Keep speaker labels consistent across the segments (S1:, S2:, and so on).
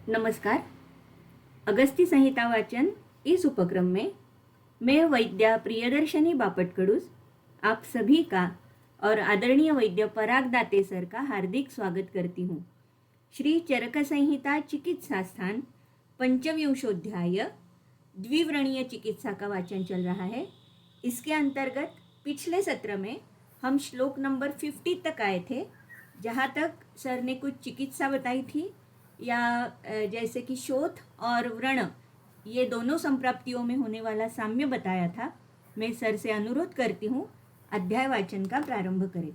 S1: नमस्कार। अगस्ती संहिता वाचन इस उपक्रम में मैं वैद्या प्रियदर्शनी बापटकडूस आप सभी का और आदरणीय वैद्य पराग दाते सर का हार्दिक स्वागत करती हूँ। श्री चरक संहिता चिकित्सा स्थान पंचविंशोध्याय द्विव्रणीय चिकित्सा का वाचन चल रहा है। इसके अंतर्गत पिछले सत्र में हम श्लोक नंबर 50 तक आए थे, जहाँ तक सर ने कुछ चिकित्सा बताई थी या जैसे कि शोथ और व्रण ये दोनों संप्राप्तियों में होने वाला साम्य बताया था। मैं सर से अनुरोध करती हूँ अध्याय वाचन का प्रारंभ करें।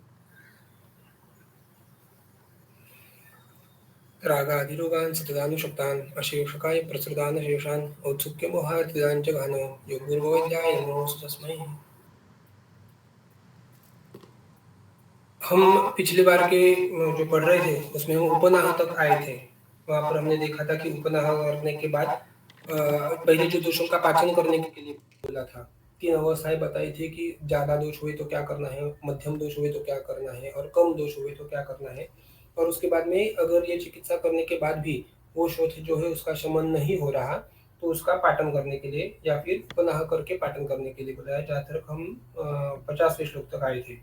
S2: रागादिरोगान् सततानुशक्तान् अशेषकाय प्रसृतान् शेषान् औत्सुक्यमोहातिदान् च घानो योगपूर्ववैद्याय नमोऽस्तु तस्मै। हम पिछली बार के जो पढ़ रहे थे उसमें हम उपनाह तक आए थे। वहां पर हमने देखा था कि उपनाह करने के बाद पहले जो दोषों का पाचन करने के लिए बोला था, 3 अवस्थाएं बताई थी कि ज्यादा दोष हुए तो क्या करना है, मध्यम दोष हुए तो क्या करना है और कम दोष हुए तो क्या करना है। और उसके बाद में अगर ये चिकित्सा करने के बाद भी वो शोथ जो है उसका शमन नहीं हो रहा तो उसका पाटन करने के लिए या फिर उपनाह करके पाटन करने के लिए बताया। जहाँ तक हम 50वें श्लोक तक आए थे,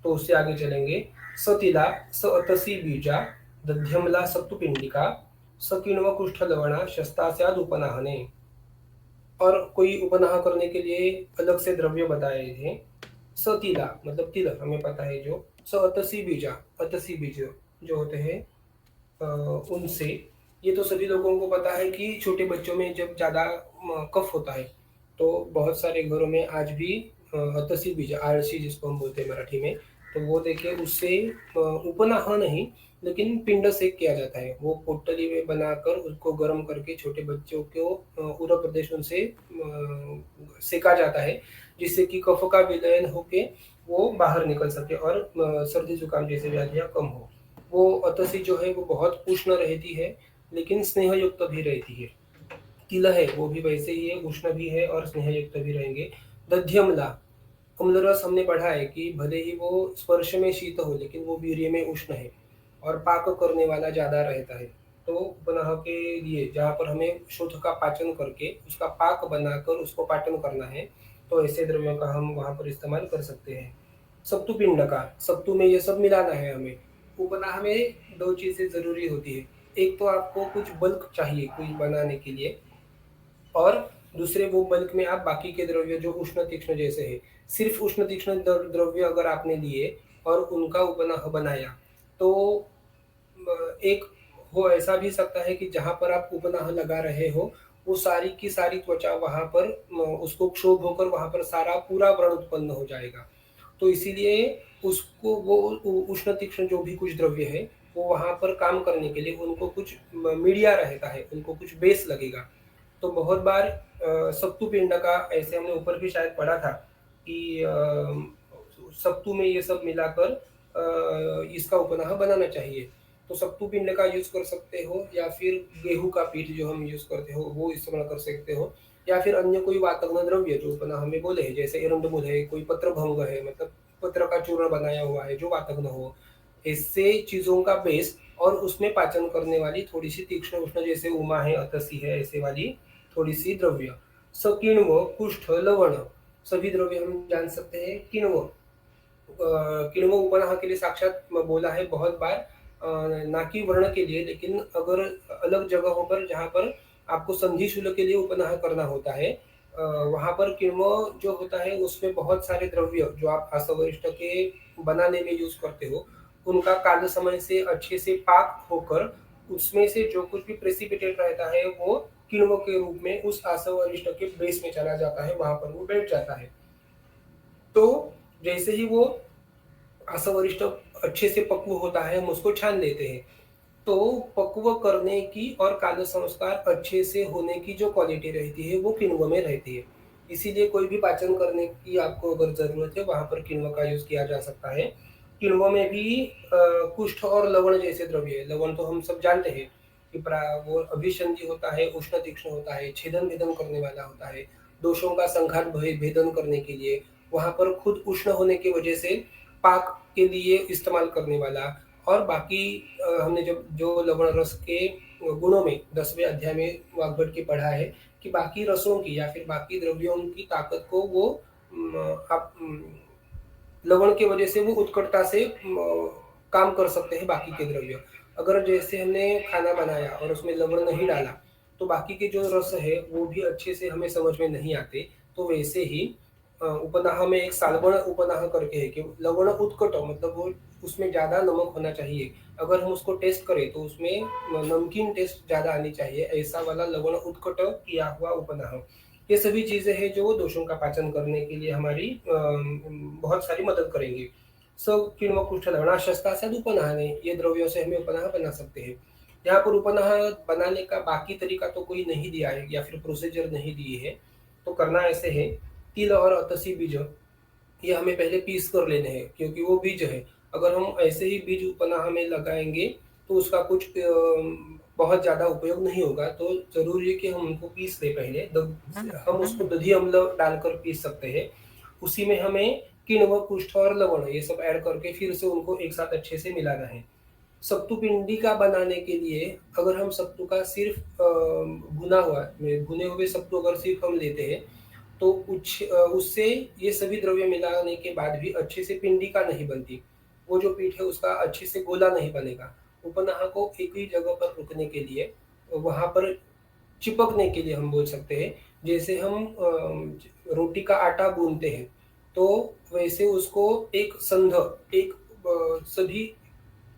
S2: तो उससे आगे चलेंगे। सतिला स अतसी बीजा दध्यमला सप्तुपिंडिका सकिण्व कुष्ठ लवणा शस्तास्याद उपनाहने। और कोई उपनाह करने के लिए अलग से द्रव्य बताए थे। सतिला मतलब तिल हमें पता है, जो स अतसी बीजा, अतसी बीज जो होते हैं उनसे। ये तो सभी लोगों को पता है कि छोटे बच्चों में जब ज्यादा कफ होता है तो बहुत सारे घरों में आज भी अतसी बीज, आरसी जिसको हम बोलते हैं मराठी में, तो वो देखे उससे उपनाह नहीं लेकिन पिंड सेक किया जाता है। वो पोटली में बनाकर उसको गर्म करके छोटे बच्चों को उरग प्रदेशों से सेका जाता है, जिससे कि कफ का विलयन होके वो बाहर निकल सके और सर्दी जुकाम जैसे व्याधियां कम हो। वो अतसी जो है वो बहुत उष्ण रहती है लेकिन स्नेहयुक्त भी रहती है। तिल है वो भी वैसे ही है, उष्ण भी है और स्नेहयुक्त भी रहेंगे। दध्यमला, अम्लरस हमने पढ़ा है कि भले ही वो स्पर्श में शीत हो लेकिन वो वीर्य में उष्ण है और पाक करने वाला ज्यादा रहता है। तो उपनाह के लिए जहाँ पर हमें शोथ का पाचन करके उसका पाक बनाकर उसको पाचन करना है, तो ऐसे द्रव्यों का हम वहां पर इस्तेमाल कर सकते हैं। सप्तु पिंड का, सप्तु में ये सब मिलाना है हमें। उपनाह में 2 चीजें जरूरी होती है। एक तो आपको कुछ बल्क चाहिए कुछ बनाने के लिए, और दूसरे वो बल्क में आप बाकी के द्रव्य जो उष्ण तीक्ष्ण जैसे है, सिर्फ उष्ण तीक्ष्ण द्रव्य अगर आपने लिए और उनका उपनाह बनाया तो एक हो ऐसा भी सकता है कि जहां पर आप उपनाह लगा रहे हो वो सारी की सारी त्वचा वहां पर उसको क्षोभ होकर वहां पर सारा पूरा व्रण उत्पन्न हो जाएगा। तो इसीलिए उसको वो उष्ण तीक्ष्ण जो भी कुछ द्रव्य है वो वहां पर काम करने के लिए उनको कुछ मीडिया रहता है, उनको कुछ बेस लगेगा। तो बहुत बार सत्तू पिंड का ऐसे हमने ऊपर भी शायद पढ़ा था कि सत्तू में ये सब मिलाकर इसका उपनाह बनाना चाहिए। तो सत्तू पिंड का यूज कर सकते हो या फिर गेहूं का पीठ जो हम यूज करते हो वो इस्तेमाल कर सकते हो, या फिर अन्य कोई वातग्न द्रव्य जो उपनाह में बोले हैं, जैसे एरंडमूल है, कोई पत्रभंग है, मतलब पत्र का चूर्ण बनाया हुआ है जो वातग्न हो। ऐसे चीजों का बेस और उसमें पाचन करने वाली थोड़ी सी तीक्ष्ण उष्ण जैसे उमा है, अतसी है, ऐसे वाली थोड़ी सी द्रव्य। किण्व कुष्ठ लवण सभी द्रव्य हम जान सकते हैं। किण्व, किण्व उपनाह के लिए साक्षात बोला है बहुत बार, ना कि वर्ण के लिए, लेकिन अगर अलग जगहों पर जहाँ पर आपको संधि शूल के लिए उपनाह करना होता है वहां पर किण्व जो होता है उसमें बहुत सारे द्रव्य जो आप आसवरिष्ठ के बनाने में यूज करते हो उनका काल समय से अच्छे से पाक होकर उसमें से जो कुछ भी प्रेसिपिटेट रहता है वो किण्व के रूप में उस आसवरिष्ठ के बेस में चला जाता है, वहां पर वो बैठ जाता है। तो जैसे ही वो आसवरिष्ठ अच्छे से पक्व होता है हम उसको छान लेते हैं। तो पक्व करने की और काल संस्कार अच्छे से होने की जो क्वालिटी रहती है वो किण्व में रहती है। इसीलिए कोई भी पाचन करने की आपको अगर जरूरत है वहां पर किण्व का यूज किया जा सकता है। किण्व में भी कुष्ठ और लवण जैसे द्रव्य है। लवण तो हम सब जानते हैं कि वो अभिसंधि होता है, उष्ण तीक्ष्ण होता है, छेदन भेदन करने वाला होता है, दोषों का संघात भेदन करने के लिए, वहां पर खुद उष्ण होने की वजह से पाक के लिए इस्तेमाल करने वाला, और बाकी हमने जब जो लवण रस के गुणों में 10वें अध्याय में वाग्भट की पढ़ा है कि बाकी रसों की या फिर बाकी द्रव्यों की ताकत को वो लवण की वजह से वो उत्कटता से काम कर सकते हैं बाकी के द्रव्य। अगर जैसे हमने खाना बनाया और उसमें लवण नहीं डाला तो बाकी के जो रस है वो भी अच्छे से हमें समझ में नहीं आते। तो वैसे ही उपनाह में एक सालवण उपनाह करके है कि लवण उत्कट मतलब वो उसमें ज्यादा नमक होना चाहिए। अगर हम उसको टेस्ट करें तो उसमें नमकीन टेस्ट ज्यादा आनी चाहिए, ऐसा वाला लवण उत्कट किया हुआ उपनाह। ये सभी चीजें हैं जो दोषों का पाचन करने के लिए हमारी बहुत सारी मदद करेंगी। किण्व कुष्ठ लवणाशस्ता उपनाहने ये द्रव्यों से हमें उपनाह बना सकते हैं। यहाँ पर उपनाह बनाने का बाकी तरीका तो कोई नहीं दिया है या फिर प्रोसीजर नहीं दी है। तो करना ऐसे है, तिल और अतसी बीज ये हमें पहले पीस कर लेने हैं क्योंकि वो बीज है। अगर हम ऐसे ही बीज उपनाह में लगाएंगे तो उसका कुछ बहुत ज्यादा उपयोग नहीं होगा। तो जरूरी है कि हम उनको पीस लें पहले। हम उसको दधी अम्ल डालकर पीस सकते हैं। उसी में हमें किण्व कुष्ठ और लवण ये सब ऐड करके फिर से उनको एक साथ अच्छे से मिलाना है। सत्तू पिंडी का बनाने के लिए अगर हम सत्तू का सिर्फ भुने हुए सत्तू अगर सिर्फ हम लेते हैं तो उससे ये सभी द्रव्य मिलाने के बाद भी अच्छे से पिंडी का नहीं बनती। वो जो पीठ है उसका अच्छे से गोला नहीं बनेगा। उपनाह को एक ही जगह पर रुकने के लिए, वहां पर चिपकने के लिए हम बोल सकते हैं, जैसे हम रोटी का आटा गूंथते हैं तो वैसे उसको एक संध एक सभी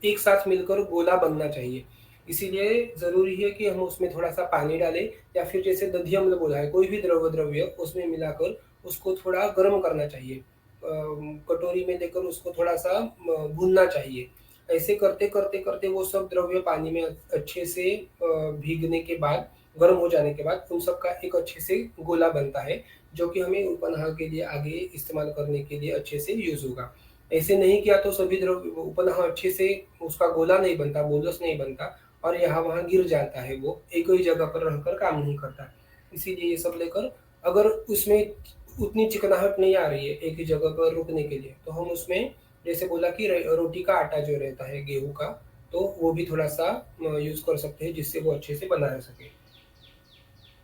S2: एक साथ मिलकर गोला बनना चाहिए। इसीलिए जरूरी है कि हम उसमें थोड़ा सा पानी डालें या फिर जैसे दधी हमने बोला है कोई भी द्रव्य उसमें मिलाकर उसको थोड़ा गर्म करना चाहिए। कटोरी में लेकर उसको थोड़ा सा भूनना चाहिए। ऐसे करते करते करते वो सब द्रव्य पानी में अच्छे से भीगने के बाद, गर्म हो जाने के बाद उन सब का एक अच्छे से गोला बनता है जो कि हमें उपनाह के लिए आगे इस्तेमाल करने के लिए अच्छे से यूज होगा। ऐसे नहीं किया तो सभी द्रव्य उपनाह अच्छे से उसका गोला नहीं बनता, बोलस नहीं बनता और यहाँ वहाँ गिर जाता है, वो एक ही जगह पर रहकर काम नहीं करता। इसीलिए ये सब लेकर अगर उसमें उतनी चिकनाहट नहीं आ रही है एक ही जगह पर रुकने के लिए तो हम उसमें जैसे बोला कि रोटी का आटा जो रहता है गेहूं का, तो वो भी थोड़ा सा यूज कर सकते हैं जिससे वो अच्छे से बना रह सके।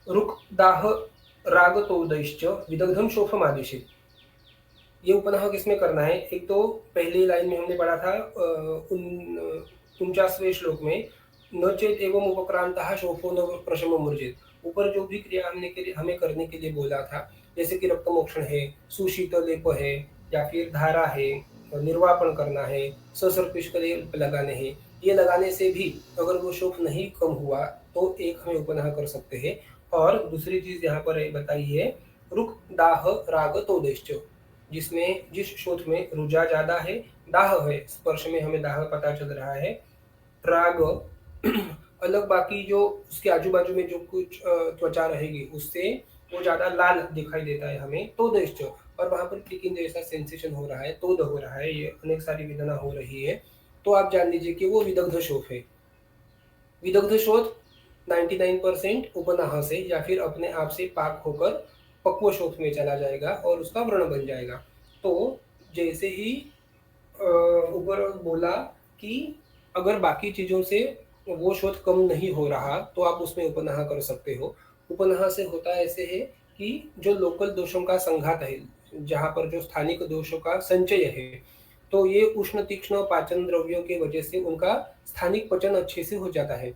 S2: रुक दाह राग तोदैश्च विदग्धम शोफम आदिशित। ये उपनाह किसमें करना है? एक तो पहली लाइन में हमने पढ़ा था 49वें श्लोक में, न चेत एवं उपक्रांतः शोफो न प्रशम मूर्जित। ऊपर जो भी क्रिया हमें करने के लिए बोला था, जैसे कि रक्त मोक्षण है, सुशीत लेप है या फिर धारा है, निर्वापन करना है, ससर्पिष्ट लगाने हैं, ये लगाने से भी अगर वो शोफ नहीं कम हुआ तो एक हमें उपनाह कर सकते हैं। और दूसरी चीज यहाँ पर बताई है, रुक दाह राग तोदेश्च, जिसमें जिस शोथ में रुजा ज्यादा है, दाह है, स्पर्श में हमें दाह पता चल रहा है, राग अलग बाकी जो उसके आजू बाजू में जो कुछ त्वचा रहेगी उससे वो ज्यादा लाल दिखाई देता है हमें, तो देश और वहां पर क्लिकिंग जैसा सेंसेशन हो रहा है, तो हो रहा है, ये अनेक सारी वेदना हो रही है, तो आप जान लीजिए कि वो विदग्ध शोथ है। विदग्ध शोथ 99% उपनाह से या फिर अपने आप से पाक होकर पक्व शोथ में चला जाएगा और उसका व्रण बन जाएगा। तो जैसे ही ऊपर बोला कि अगर बाकी चीजों से वो शोथ कम नहीं हो रहा तो आप उसमें उपनाह कर सकते हो। उपनाह से होता ऐसे है कि जो लोकल दोषों का संघात है, जहाँ पर जो स्थानिक दोषों का संचय है, तो ये उष्ण तीक्ष्ण पाचन द्रव्यों की वजह से उनका स्थानिक पचन अच्छे से हो जाता है।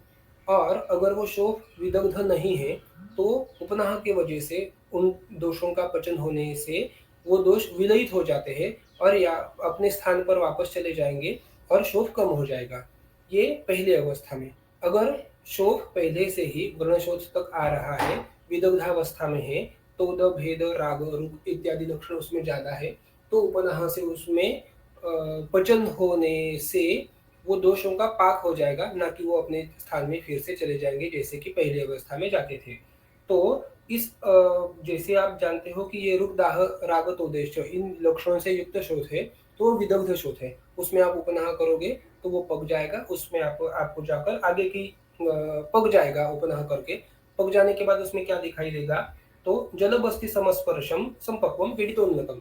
S2: और अगर वो शोफ विदग्ध नहीं है तो उपनाह की वजह से उन दोषों का पचन होने से वो दोष विलयित हो जाते हैं और या अपने स्थान पर वापस चले जाएंगे और शोफ कम हो जाएगा। ये पहली अवस्था में। अगर शोफ पहले से ही व्रणशोथ तक आ रहा है, विदग्धावस्था में है, तो भेद राग रुग इत्यादि लक्षण उसमें ज्यादा है, तो उपनाह से उसमें पचन होने से वो दोषों का पाक हो जाएगा, ना कि वो अपने स्थान में फिर से चले जाएंगे जैसे कि पहली अवस्था में जाते थे। तो इस जैसे आप जानते हो कि ये रुक दाह राग तोदेश इन लक्षणों से युक्त शोथ है, तो विदग्ध शोथ है, उसमें आप उपनाह करोगे तो वो पक जाएगा, उसमें आपको जाकर आगे की पक जाएगा। उपनाह करके पक जाने के बाद उसमें क्या दिखाई देगा, तो जलबस्ति समस्पर्शम संपक्वम पीड़ितोन्नतम,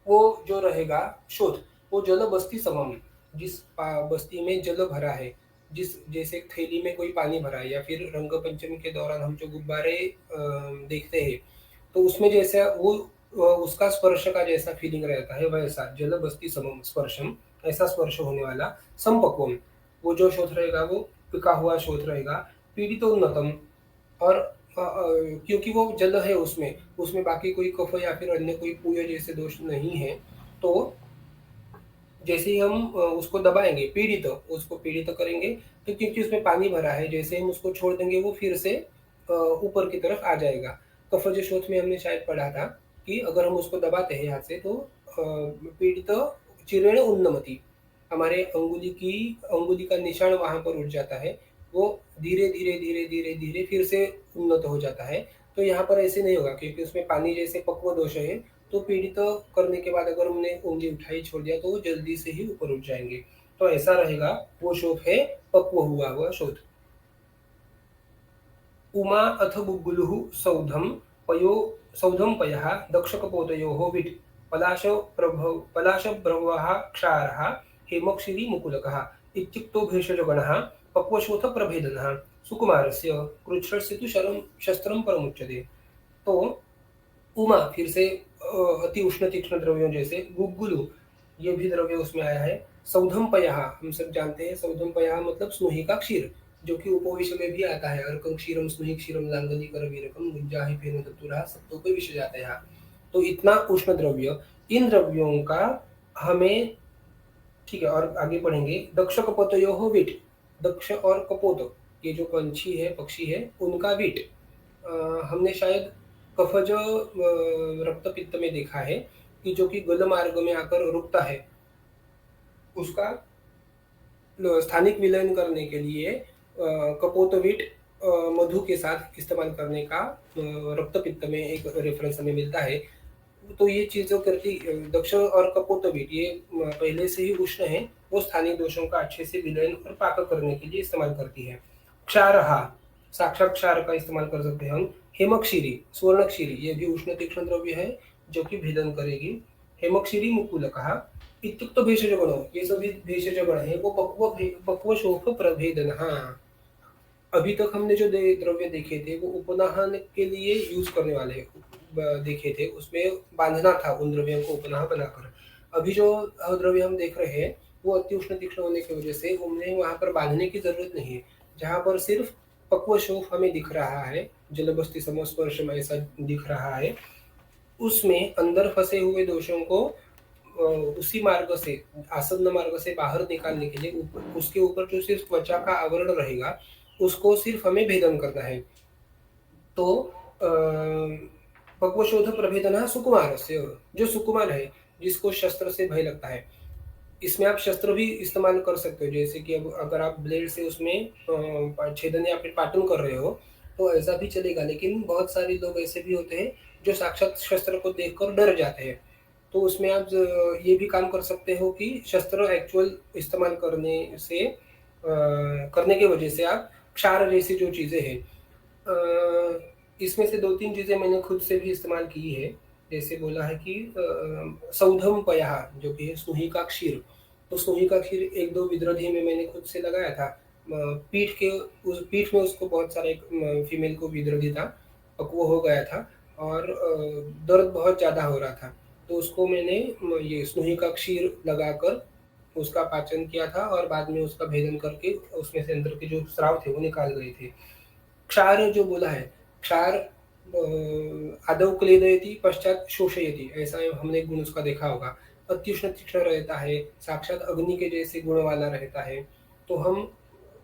S2: वो जो रहेगा शोथ वो जलबस्ति समम, जिस बस्ती में जल भरा है, जिस जैसे एक थैली में कोई पानी भरा है, या फिर रंग पंचमी के दौरान हम जो गुब्बारे देखते हैं, तो उसमें जैसा वो उसका स्पर्श का जैसा फीलिंग रहता है, वैसा जल बस्ती समम स्पर्शम, ऐसा स्पर्श होने वाला संपक्वम, वो जो शोथ रहेगा वो पिका हुआ शोथ रहेगा। पीड़ितोन्नतम, और क्योंकि वो जल है उसमें उसमें बाकी कोई कफ या फिर अन्य कोई पूय जैसे दोष नहीं है, तो जैसे ही हम उसको दबाएंगे, पीड़ित उसको पीड़ित करेंगे, तो क्योंकि उसमें पानी भरा है, जैसे हम उसको छोड़ देंगे वो फिर से ऊपर की तरफ आ जाएगा। कफज शोथ में हमने शायद पढ़ा था कि अगर हम उसको दबाते हैं हाथ से, तो पीड़ित चिरेण उन्नमति, हमारे अंगुली का निशान वहां पर उठ जाता है, वो धीरे धीरे धीरे धीरे धीरे फिर से उन्नत हो जाता है। तो यहाँ पर ऐसे नहीं होगा, क्योंकि उसमें पानी जैसे पक्व दोष है, तो पीड़ित करने के बाद अगर हमने उंगली उठाई छोड़ दिया तो वो जल्दी से ही ऊपर उठ जाएंगे। तो ऐसा रहेगा, वो शोथ है पक्व हुआ हुआ शोथ। उमा अथ गुग्गुलुः सौधम पयो सौधम पयः दक्षकपोतयोः विट् पलाशभ्रवः क्षारः हेमक्षिरी मुकुलकः इत्युक्तो भेषजगणः पक्वशोथ प्रभेदनः सुकुमारस्य कृच्छ्रस्य तु शस्त्रं परमुच्यते। तो उमा फिर से अति उष्ण तीक्ष्ण द्रव्यों जैसे गुग्गुलु, ये भी द्रव्य उसमें आया है। सौधम पयः, हम सब जानते हैं सौधम पयः मतलब स्नुही का क्षीर, जो कि उपविश्य में भी आता है। अर्कं क्षीरम स्नुही क्षीरम लांगनी कर वीरकम गुंजाहि फेन दत्तुरः सप्तों पे विषय जाता है यहाँ। तो इतना उष्ण द्रव्य, इन द्रव्यों का हमें, ठीक है, और आगे पढ़ेंगे। दक्ष कपोतयोः विट, दक्ष और कपोत, ये जो पंछी है पक्षी है उनका विट, हमने शायद कफज रक्त पित्त में देखा है कि जो कि गल मार्ग में आकर रुकता है, उसका स्थानिक विलयन करने के लिए कपोतविट मधु के साथ इस्तेमाल करने का रक्त पित्त में एक रेफरेंस हमें मिलता है। तो ये चीजों करती दक्ष और कपोतविट, ये पहले से ही उष्ण है, वो स्थानिक दोषों का अच्छे से विलयन और पाक करने के लिए इस्तेमाल करती है। क्षारहा, साक्षात क्षार का इस्तेमाल कर सकते हैं हम। हेमक्षीरी, स्वर्णक्षीरी, ये भी उष्ण तीक्ष्ण द्रव्य है जो कि भेदन करेगी। हेमक्षीरी मुकुलकः इत्युक्तो भेषज गणो, ये सभी भेषज गण है, वो पक्व शोफ प्रभेदन। हाँ, अभी तक हमने जो द्रव्य देखे थे वो उपनाहन के लिए यूज करने वाले देखे थे, उसमें बांधना था उन द्रव्यों को उपनाह बनाकर। अभी जो द्रव्य हम देख रहे हैं वो अति उष्ण तीक्ष्ण होने की वजह से उन्हें वहां पर बांधने की जरूरत नहीं है। जहां पर सिर्फ पक्व शोफ हमें दिख रहा है, जलबस्ती समस्पर्श में ऐसा दिख रहा है, उसमें अंदर फंसे हुए दोषों को उसी मार्ग से, आसन्न मार्ग से बाहर निकालने के लिए उसके ऊपर जो सिर्फ त्वचा का आवरण रहेगा उसको सिर्फ हमें भेदन करना है। तो पक्वशोध प्रभेदन सुकुमार से, जो सुकुमार है, जिसको शस्त्र से भय लगता है, इसमें आप शस्त्र भी इस्तेमाल कर सकते हो। जैसे कि अब अगर आप ब्लेड से उसमें छेदन या फिर पाटन कर रहे हो तो ऐसा भी चलेगा, लेकिन बहुत सारे लोग ऐसे भी होते हैं जो साक्षात शस्त्र को देखकर डर जाते हैं। तो उसमें आप ये भी काम कर सकते हो कि शस्त्र एक्चुअल इस्तेमाल करने की वजह से आप क्षार जैसी जो चीज़ें हैं, इसमें से 2-3 चीज़ें मैंने खुद से भी इस्तेमाल की है। जैसे बोला है कि सौधम पयः, जो कि है स्नुही का क्षीर, तो स्नुही का क्षीर 1-2 विद्रोधी में मैंने खुद से लगाया था। पीठ में उसको बहुत सारे फीमेल को विद्रोधी था, पक्व हो गया था और दर्द बहुत ज़्यादा हो रहा था, तो उसको मैंने ये स्नुही का क्षीर लगाकर उसका पाचन किया था और बाद में उसका भेदन करके उसमें से अंदर के जो स्राव थे वो निकाल गए थे। क्षार जो बोला है, क्षार आदौ क्लेदयति पश्चात शोषयति, ऐसा हमने गुण उसका देखा होगा। अत्युष्ण तीक्ष्ण रहता है, साक्षात अग्नि के जैसे गुण वाला रहता है। तो हम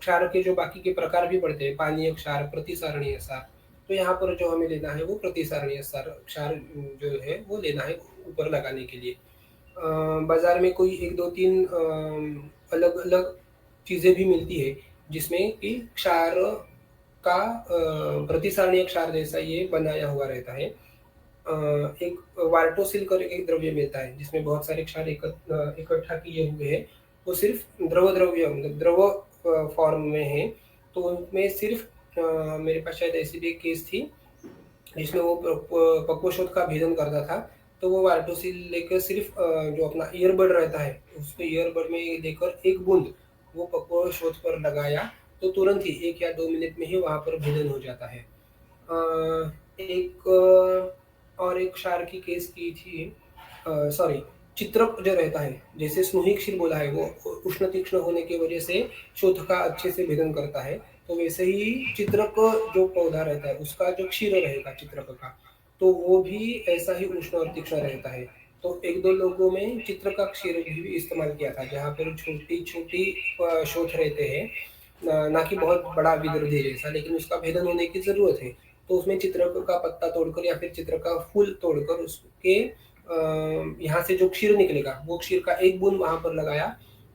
S2: क्षार के जो बाकी के प्रकार भी पढ़ते हैं, पानीय क्षार, प्रतिसारणीय क्षार, तो यहाँ पर जो हमें लेना है वो प्रतिसारणीय क्षार जो है वो लेना है ऊपर लगाने के लिए। बाजार में कोई 1-2-3 अलग अलग चीज़ें भी मिलती है जिसमें कि क्षार का प्रतिसारणीय क्षार जैसा ये बनाया हुआ रहता है। एक वार्टोसिल करके एक द्रव्य मिलता है जिसमें बहुत सारे क्षार इकट्ठा किए हुए हैं, वो सिर्फ द्रव्य मतलब द्रव फॉर्म में है। तो उनमें सिर्फ मेरे पास शायद ऐसी भी एक केस थी जिसमें वो पक्वशोथ का भेदन करता था, तो वो वार्टोसिल लेकर सिर्फ जो अपना ईयरबड रहता है उसको ईयरबड में लेकर एक बूंद वो पकवान शोध पर लगाया तो तुरंत ही 1 या 2 मिनट में ही वहाँ पर भेदन हो जाता है। एक और एक क्षार की केस की थी, सॉरी, चित्रक जो रहता है जैसे स्नोही क्षीर बोला है वो उष्ण तीक्ष्ण होने की वजह से शोथ का अच्छे से भेदन करता है, तो वैसे ही चित्रक जो पौधा रहता है उसका जो क्षीर रहेगा चित्रक का, तो वो भी ऐसा ही उष्ण और तीक्ष्ण रहता है। तो एक दो लोगों में चित्र का क्षीर भी इस्तेमाल किया था जहाँ पर छोटी छोटी शोथ रहते हैं, ना कि बहुत बड़ा विदर्भ जैसा, लेकिन उसका भेदन होने की जरूरत है। तो उसमें चित्रक का पत्ता तोड़कर या फिर चित्र का फूल तोड़कर उसके यहाँ से जो क्षीर निकलेगा वो क्षीर का एक बूंद वहां पर लगाया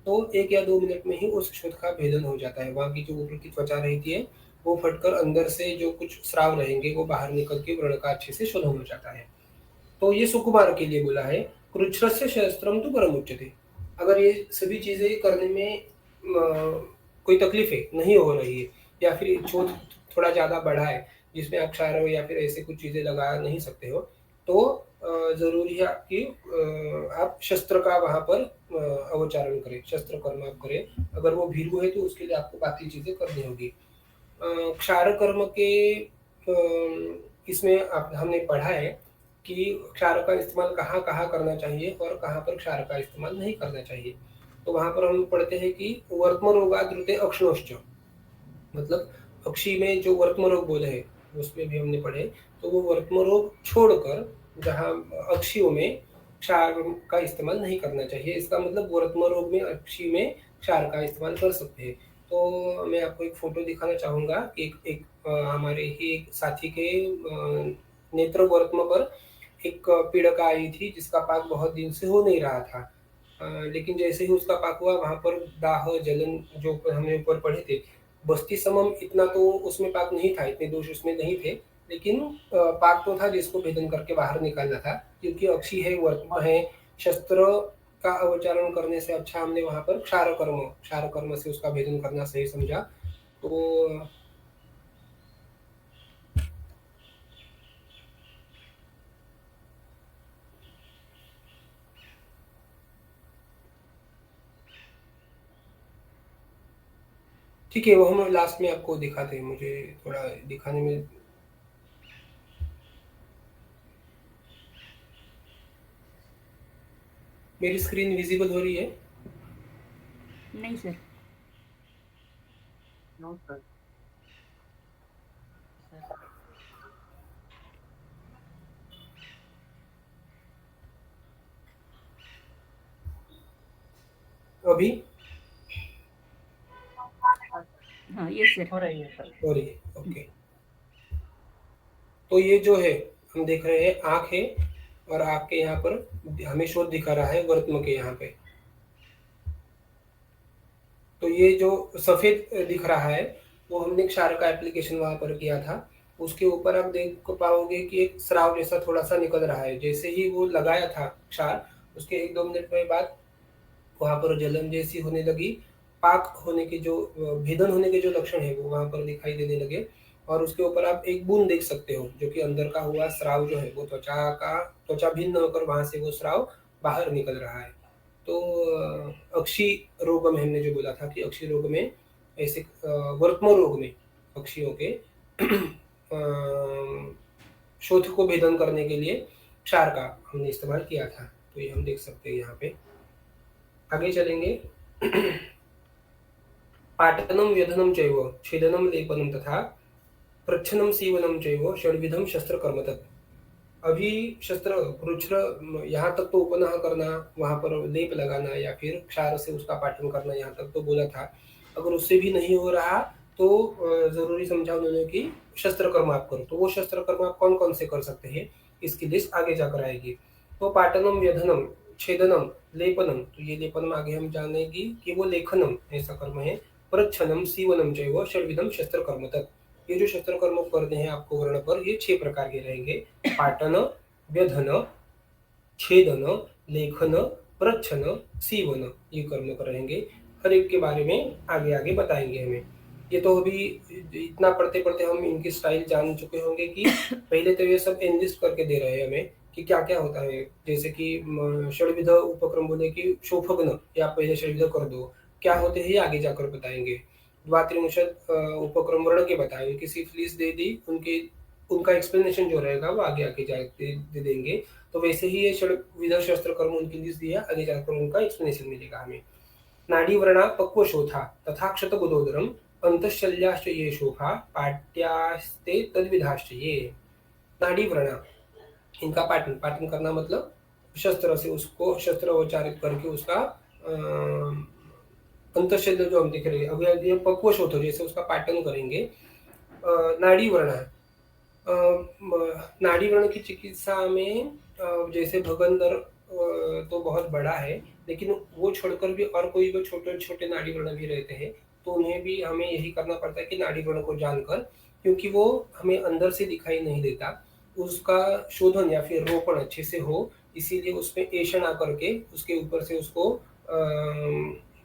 S2: तो 1 या 2 मिनट में ही उस शोथ का भेदन हो जाता है। वहां की जो ऊपर की त्वचा रहती है वो फटकर अंदर से जो कुछ स्राव रहेंगे वो बाहर निकल के व्रण का अच्छे से शोधन हो जाता है। तो ये सुकुमार के लिए बोला है, कृच्छ्रस्य शस्त्रम तो परम उच्यते। अगर ये सभी चीजें करने में कोई तकलीफ है नहीं हो रही है या फिर शोध थोड़ा ज्यादा बड़ा है जिसमें आप क्षार या फिर ऐसे कुछ चीजें लगा नहीं सकते हो, तो जरूरी है कि आप शस्त्र का वहां पर अवचारण करें, शस्त्र कर्म आप करें। अगर वो भीरू है तो उसके लिए आपको बाकी चीजें करनी होगी। क्षार कर्म के इसमें हमने पढ़ा है कि क्षार का इस्तेमाल कहाँ कहाँ करना चाहिए और कहाँ पर क्षार का इस्तेमाल नहीं करना चाहिए। तो वहां पर हम पढ़ते हैं कि वर्तम रोगाद्रुते अक्षणोश्च, मतलब अक्षी में जो वर्तम रोग बोले हैं उसमें भी हमने पढ़े, तो वो वर्तम रोग छोड़कर जहाँ अक्षियों में क्षार का इस्तेमाल नहीं करना चाहिए। इसका मतलब वर्तम रोग में अक्षी में क्षार का इस्तेमाल कर सकते हैं। तो मैं आपको एक फोटो दिखाना चाहूंगा कि एक हमारे ही एक साथी के नेत्र वर्तम पर एक पीड़िका आई थी जिसका पाक बहुत दिन से हो नहीं रहा था। लेकिन जैसे ही उसका पाक हुआ वहां पर दाह जलन जो हमने ऊपर पढ़े थे, बस्ती समम इतना तो उसमें पाक नहीं था, इतने दोष उसमें नहीं थे, लेकिन पाक तो था जिसको भेदन करके बाहर निकालना था, क्योंकि अक्षी है वर्तम है, शस्त्र का अवचारण करने से अच्छा हमने वहां पर क्षार कर्म से उसका भेदन करना सही समझा। तो ठीक है, वो हम लास्ट में आपको दिखाते हैं, मुझे थोड़ा दिखाने में। मेरी स्क्रीन विजिबल हो रही है?
S1: नहीं सर।
S3: No sir.
S2: अभी
S1: हाँ यस सर।
S3: हो रही है सर।
S2: हो रही है, ओके। तो ये जो है हम देख रहे हैं आंख है और आपके यहाँ पर हमें शोध दिखा रहा है वर्तम के यहाँ पे। तो ये जो सफेद दिख रहा है वो हमने क्षार का एप्लीकेशन वहां पर किया था। उसके ऊपर आप देख पाओगे कि एक स्राव जैसा थोड़ा सा निकल रहा है। जैसे ही वो लगाया था क्षार, उसके 1-2 मिनट में बाद वहां पर जलन जैसी होने लगी, पाक होने के जो भेदन होने के जो लक्षण है वो वहां पर दिखाई देने लगे। और उसके ऊपर आप एक बूंद देख सकते हो जो कि अंदर का हुआ स्राव जो है वो त्वचा भिन्न होकर वहां से वो स्राव बाहर निकल रहा है। तो अक्षी रोग में हमने जो बोला था कि अक्षी रोग में ऐसे वर्तम रोग में पक्षियों के शोथ को भेदन करने के लिए क्षार का हमने इस्तेमाल किया था। तो ये हम देख सकते हैं यहाँ पे। आगे चलेंगे। पाटनम व्यधनम चैव छेदनम लेपनम तथा प्रच्छनम सीवनम चैव षड्विधम शस्त्र कर्म तत्। अभी शस्त्र कृच्छ्र यहाँ तक तो उपनाह करना, वहां पर लेप लगाना या फिर क्षार से उसका पाठन करना यहाँ तक तो बोला था। अगर उससे भी नहीं हो रहा तो जरूरी समझा उन्होंने कि शस्त्र कर्म आप करो। तो वो शस्त्र कर्म आप कौन कौन से कर सकते हैं इसकी लिस्ट आगे जाकर आएगी। तो पाटनम व्यधनम छेदनम लेपनम, तो ये लेपनम आगे हम जानेंगे कि वो लेखनम ऐसा कर्म है। प्रच्छनम सीवनम चैव षड्विधम शस्त्र कर्म तत्। ये जो शस्त्र कर्म करने हैं आपको वर्ण पर, ये 6 प्रकार के रहेंगे। पाटन, व्यधन, छेदन, लेखन, प्रच्छन, सीवन, ये कर्म कर रहेंगे। हर एक के बारे में आगे आगे बताएंगे हमें। ये तो अभी इतना पढ़ते पढ़ते हम इनकी स्टाइल जान चुके होंगे कि पहले तो ये सब एनलिस्ट करके दे रहे हैं हमें कि क्या-क्या होता है। जैसे कि षड्विध उपक्रम बोले कि शोफग्न या पहले षड्विध कर दो। क्या होते हैं ये आगे जाकर बताएँगे। द्वात्रिंशत् उपक्रम वर्ण के बताए कि सिफिलिस दे दी, उनका एक्सप्लेनेशन जो रहेगा वो आगे जाके दे देंगे। तो वैसे ही ये षड्विध शस्त्र कर्म उनकी लिस्ट दी है, आगे जाकर उनका एक्सप्लेनेशन मिलेगा हमें। नाडीव्रणा पक्वशोथा तथा क्षतगुदोदरम अंतःशल्याश्च ये शोफा पाट्यास्ते तद्विधाश्च ये। नाडीव्रणा, इनका पाटन पाटन करना मतलब शस्त्र से उसको शस्त्र उच्चारित करके उसका अंतःशल्य जो हम दिख रहे हैं अभी ये पक्वश होता है जैसे उसका पाटन करेंगे। नाड़ी वर्ण है। नाड़ी वर्ण की चिकित्सा में जैसे भगंदर तो बहुत बड़ा है, लेकिन वो छोड़कर भी और कोई भी छोटे-छोटे नाड़ी वर्ण भी रहते हैं, तो उन्हें भी हमें यही करना पड़ता है कि नाड़ी वर्ण को जानकर, क्योंकि वो हमें अंदर से दिखाई नहीं देता, उसका शोधन या फिर रोपण अच्छे से हो, इसीलिए उसमें ऐंठन आकर के उसके ऊपर से उसको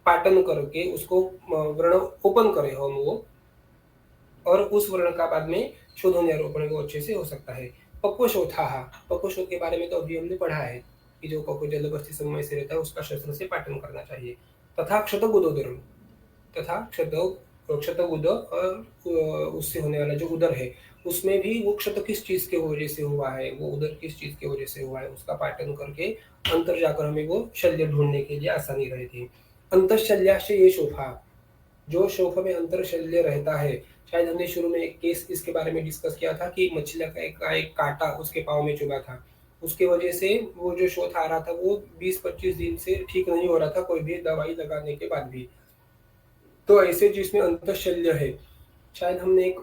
S2: पाटन करके उसको वर्ण ओपन करें हम वो, और उस वर्ण का बाद में शोधन या रोपण वो अच्छे से हो सकता है। पक्वशोथाः, पक्वशोथ के बारे में तो अभी हमने पढ़ा है कि जो पक्व जलबस्थि समय से रहता है उसका शस्त्र से पाटन करना चाहिए। तथा क्षतगुदोदरम, तथा क्षतगुद और उससे होने वाला जो उदर है, उसमें भी वो क्षत किस चीज़ की वजह से हुआ है, वो उदर किस चीज़ की वजह से हुआ है, उसका पाटन करके अंतर जाकर हमें वो शल्य ढूँढने के लिए आसानी रहती है। अंतःशल्याश्च ये शोफा, जो शोफ में अंतःशल्य रहता है, शायद हमने शुरू में एक केस इसके बारे में डिस्कस किया था कि मछली का एक काँटा उसके पाँव में चुभा था। उसके वजह से वो जो शोथ आ रहा था वो 20-25 दिन से ठीक नहीं हो रहा था, कोई भी दवाई लगाने के बाद भी। तो ऐसे जिसमें अंतःशल्य है, शायद हमने एक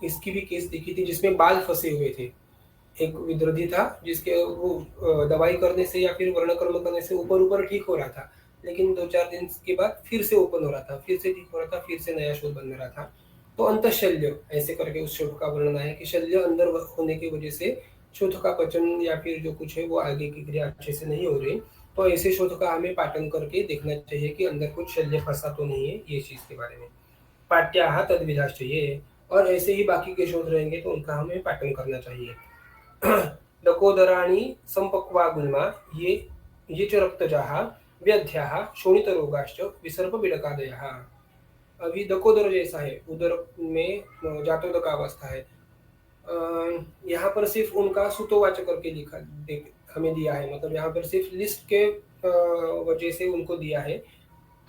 S2: इसकी भी केस देखी थी जिसमें बाल फंसे हुए थे। एक विद्रोही था जिसके वो दवाई करने से या फिर वर्णकर्म करने से ऊपर-ऊपर ठीक हो रहा था। लेकिन 2-4 दिन के बाद फिर से ओपन हो रहा था, फिर से ठीक हो रहा था, फिर से नया शोथ बन रहा था। तो अंतःशल्य ऐसे करके उस शोथ का वर्णन आया कि शल्य अंदर होने की वजह से शोथ का पचन या फिर जो कुछ है वो आगे की क्रिया अच्छे से नहीं हो रही। तो ऐसे शोथ का हमें पाटन करके देखना चाहिए कि अंदर कुछ शल्य फँसा तो नहीं है, ये चीज़ के बारे में। पाठ्याः तद्विधाश्च ये, और ऐसे ही बाकी के शोध रहेंगे तो उनका हमें पाटन करना चाहिए। डकोदराणि संपक्वा गुल्मा ये च रक्तजाः व्याध्याः शोणितरोगाश्च विसर्पपीडकादयः। अभी डकोदर जैसा है, उदर में जातोदकावस्था है। यहाँ पर सिर्फ उनका सूतोवाच करके लिखा हमें दिया है, मतलब यहाँ पर सिर्फ लिस्ट के वजह से उनको दिया है।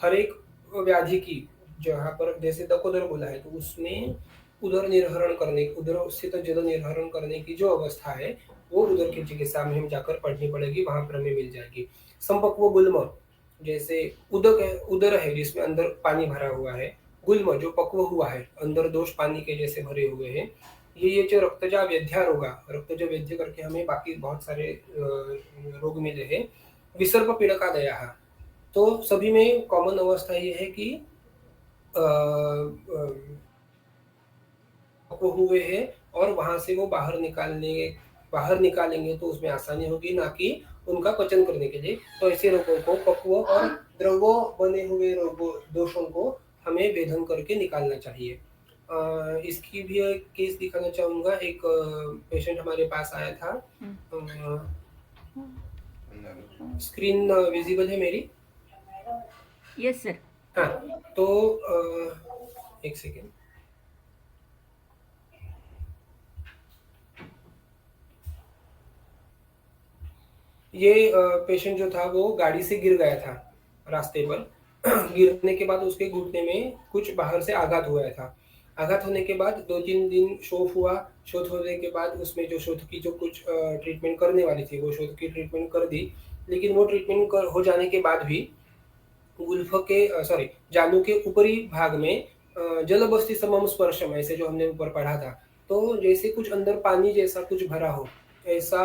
S2: हर एक व्याधि की जहाँ पर जैसे डकोदर बोला है तो उसमें उदर निर्हरण करने, उदर से तो जल निर्हरण करने की जो अवस्था है वो उदर की चिकित्सा में हम जाकर पढ़नी पड़ेगी, वहां पर हमें मिल जाएगी। संपक्व गुल्म, जैसे उदर है जिसमें अंदर पानी भरा हुआ है, गुल्म जो पक्व हुआ है, अंदर दोष पानी के जैसे भरे हुए हैं, ये जो रक्तजा व्यध्या रोगा, रक्तजा व्यध्य करके हमें बाकी बहुत सारे रोग मिले हैं। विसर्प पीड़कादया, तो सभी में कॉमन अवस्था ये है कि को हुए हैं और वहां से वो बाहर निकालेंगे तो उसमें आसानी होगी, ना कि उनका पचन करने के लिए। तो ऐसे रोगों को, पक्व और द्रवो बने हुए रोगों दोषों को हमें वेधन करके निकालना चाहिए। इसकी भी एक केस दिखाना चाहूंगा। एक पेशेंट हमारे पास आया था। स्क्रीन विजिबल है मेरी?
S1: Yes sir.
S2: हाँ, तो एक सेकेंड। ये पेशेंट जो था वो गाड़ी से गिर गया था रास्ते पर। गिरने के बाद उसके घुटने में कुछ बाहर से आघात हुआ था। आघात होने के बाद 2-3 दिन शोथ हुआ। शोथ होने के बाद उसमें जो शोथ की जो कुछ ट्रीटमेंट करने वाली थी वो शोथ की ट्रीटमेंट कर दी, लेकिन वो ट्रीटमेंट हो जाने के बाद भी गुल्फ के जानु के ऊपरी भाग में जलबस्ति समम स्पर्शम, ऐसे जो हमने ऊपर पढ़ा था, तो जैसे कुछ अंदर पानी जैसा कुछ भरा हो, ऐसा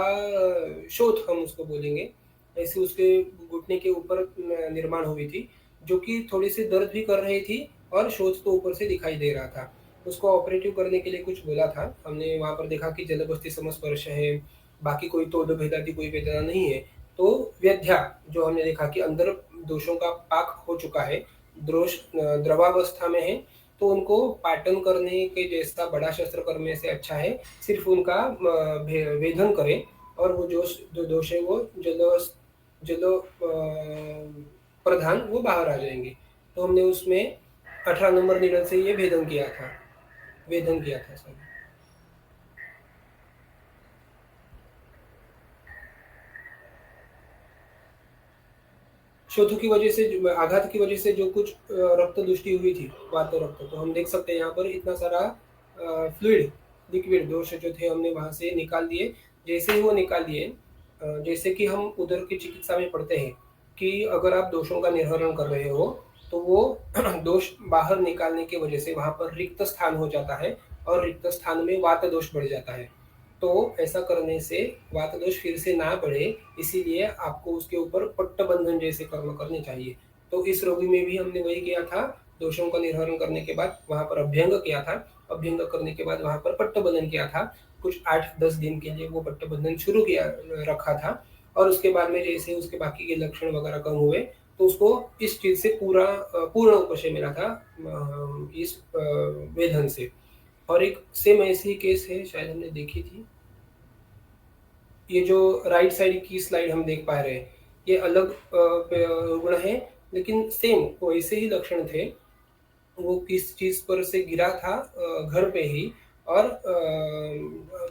S2: शोथ हम उसको बोलेंगे, ऐसे उसके घुटने के ऊपर निर्माण हुई थी, जो कि थोड़ी सी दर्द भी कर रही थी और शोथ तो ऊपर से दिखाई दे रहा था। उसको ऑपरेटिव करने के लिए कुछ बोला था। हमने वहाँ पर देखा कि जलबस्ति समस्पर्श है, बाकी कोई तोड़ भेदाती कोई वेदना नहीं है। तो व्यध्या जो हमने देखा कि अंदर दोषों का पाक हो चुका है, दोष द्रवावस्था में है, तो उनको पाटन करने के जैसा बड़ा शस्त्र करने से अच्छा है सिर्फ उनका वेधन करें और वो जो दोष है वो जलो प्रधान वो बाहर आ जाएंगे। तो हमने उसमें 18 नंबर नीडल से ये वेदन किया था सर। शोथु की वजह से आघात की वजह से जो कुछ रक्त दुष्टि हुई थी वात रक्त, तो हम देख सकते हैं यहाँ पर इतना सारा फ्लूइड लिक्विड दोष जो थे हमने वहां से निकाल दिए। जैसे ही वो निकाल दिए, जैसे कि हम उधर की चिकित्सा में पढ़ते हैं कि अगर आप दोषों का निर्हरण कर रहे हो तो वो दोष बाहर निकालने की वजह से वहां पर रिक्त स्थान हो जाता है और रिक्त स्थान में वात दोष बढ़ जाता है। तो ऐसा करने से वात दोष फिर से ना बढ़े, इसीलिए आपको उसके ऊपर पट्टबंधन जैसे कर्म करने चाहिए। तो इस रोगी में भी हमने वही किया था, दोषों का निर्हरण करने के बाद वहां पर अभ्यंग किया था। अभ्यंग करने के बाद वहां पर पट्टबंधन किया था। कुछ 8-10 दिन के लिए वो पट्टबंधन शुरू किया रखा था और उसके बाद में जैसे उसके बाकी के लक्षण वगैरह कम हुए तो उसको इस चीज से पूर्ण उपशय मिला था इस वेधन से। और एक सेम ऐसी केस है, शायद हमने देखी थी, ये जो राइट साइड की स्लाइड हम देख पा रहे हैं, ये अलग रुग्ण है लेकिन सेम वैसे ही लक्षण थे। वो किस चीज पर से गिरा था, घर पे ही, और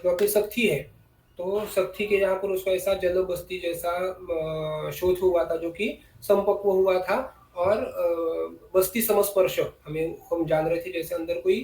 S2: वहाँ पे सख्ती है तो सख्ती के यहाँ पर उसको ऐसा जल बस्ती जैसा शोथ हुआ था जो कि संपक्व हुआ था और बस्ती समस्पर्श हम जान रहे थे जैसे अंदर कोई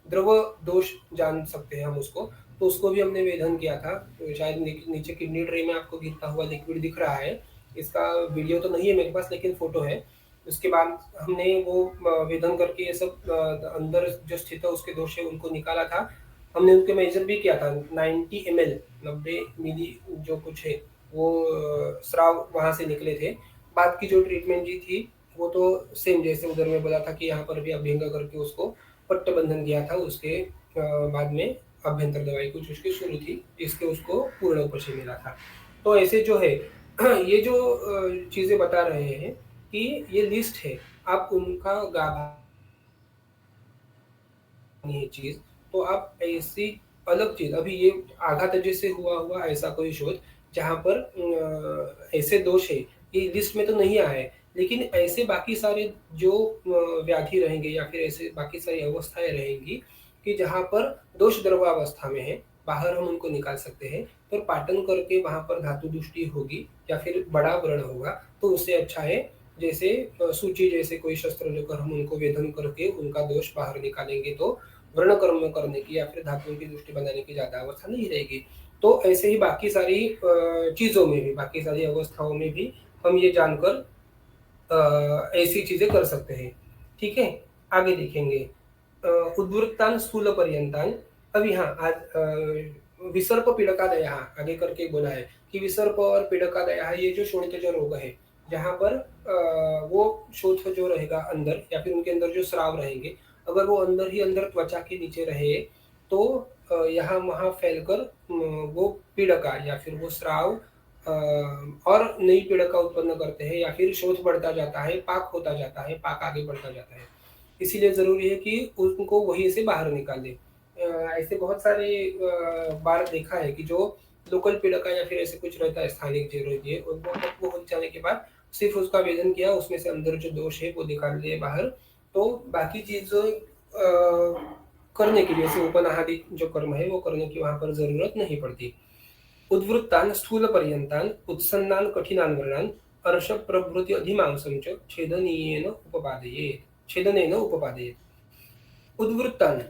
S2: द्रव दोष जान सकते हैं हम उसको। तो उसको भी हमने वेधन किया था। तो शायद नीचे किडनी ट्रे में आपको गिरता हुआ लिक्विड दिख रहा है, इसका वीडियो तो नहीं है मेरे पास लेकिन फोटो है। उसके बाद हमने वो वेधन करके ये सब अंदर जो स्थित है उसके दोष है उनको निकाला था। हमने उनके मेजर भी किया था 90 ml 90 मिली जो कुछ है वो स्राव वहां से निकले थे। बाद की जो ट्रीटमेंट जी थी वो तो सेम जैसे उधर में बोला था कि यहाँ पर भी अभ्यंग करके उसको पट्टबंधन किया था। उसके बाद में अभ्यंतर दवाई कुछ उसकी शुरू थी जिसके उसको पूर्ण उपशय मिला था। तो ऐसे जो है ये जो चीजें बता रहे हैं कि ये लिस्ट है, आप उनका गाभा ये चीज, तो आप ऐसी अलग चीज अभी ये आघात जैसे हुआ ऐसा कोई शोध जहां पर ऐसे दोष है ये लिस्ट में तो नहीं आए, लेकिन ऐसे बाकी सारे जो व्याधि रहेंगे या फिर ऐसे बाकी सारी अवस्थाएं रहेंगी कि जहां पर दोष द्रवावस्था में है, बाहर हम उनको निकाल सकते हैं। पर पाटन करके वहां पर धातु दुष्टि होगी या फिर बड़ा व्रण होगा तो उससे अच्छा है जैसे सूची जैसे कोई शस्त्र लेकर हम उनको वेधन करके उनका दोष बाहर निकालेंगे तो वर्ण कर्म करने की या फिर धातुओं की दृष्टि बनाने की ज्यादा अवस्था नहीं रहेगी। तो ऐसे ही बाकी सारी चीजों में भी, बाकी सारी अवस्थाओं में भी हम ये जानकर ऐसी चीजें कर सकते हैं। ठीक है, आगे देखेंगे उद्वृत्तान स्थूल पर्यंतान। अभी हाँ आज विसर्प पीड़कादय आगे करके बोला है कि विसर्प और पीड़कादय ये जो शोणित जो रोग है जहाँ पर वो शोथ जो रहेगा अंदर या फिर उनके अंदर जो स्राव रहेंगे, अगर वो अंदर ही अंदर त्वचा के नीचे रहे तो यहाँ वहां फैलकर वो पीड़का या फिर वो स्राव और नई पीड़का उत्पन्न करते हैं या फिर शोथ बढ़ता जाता है, पाक होता जाता है, पाक आगे बढ़ता जाता है। इसीलिए जरूरी है कि उनको वहीं से बाहर निकाल दे। ऐसे बहुत सारे बार देखा है कि जो लोकल पीड़का या फिर ऐसे कुछ रहता है स्थानिक जो रहती है वो हो जाने के बाद सिर्फ उसका वेदन किया, उसमें से अंदर जो दोष है वो निकाल लिए बाहर। तो बाकी चीजों करने के लिए जैसे उपनाहादि जो कर्म है वो करने की वहां पर जरूरत नहीं पड़ती। उद्वृत्तान स्थूल पर्यंतान उत्सन्नान कठिनान वर्णान अर्श प्रभृति अधिमांसं च छेदनेन उपपादयेत्। उद्वृत्तान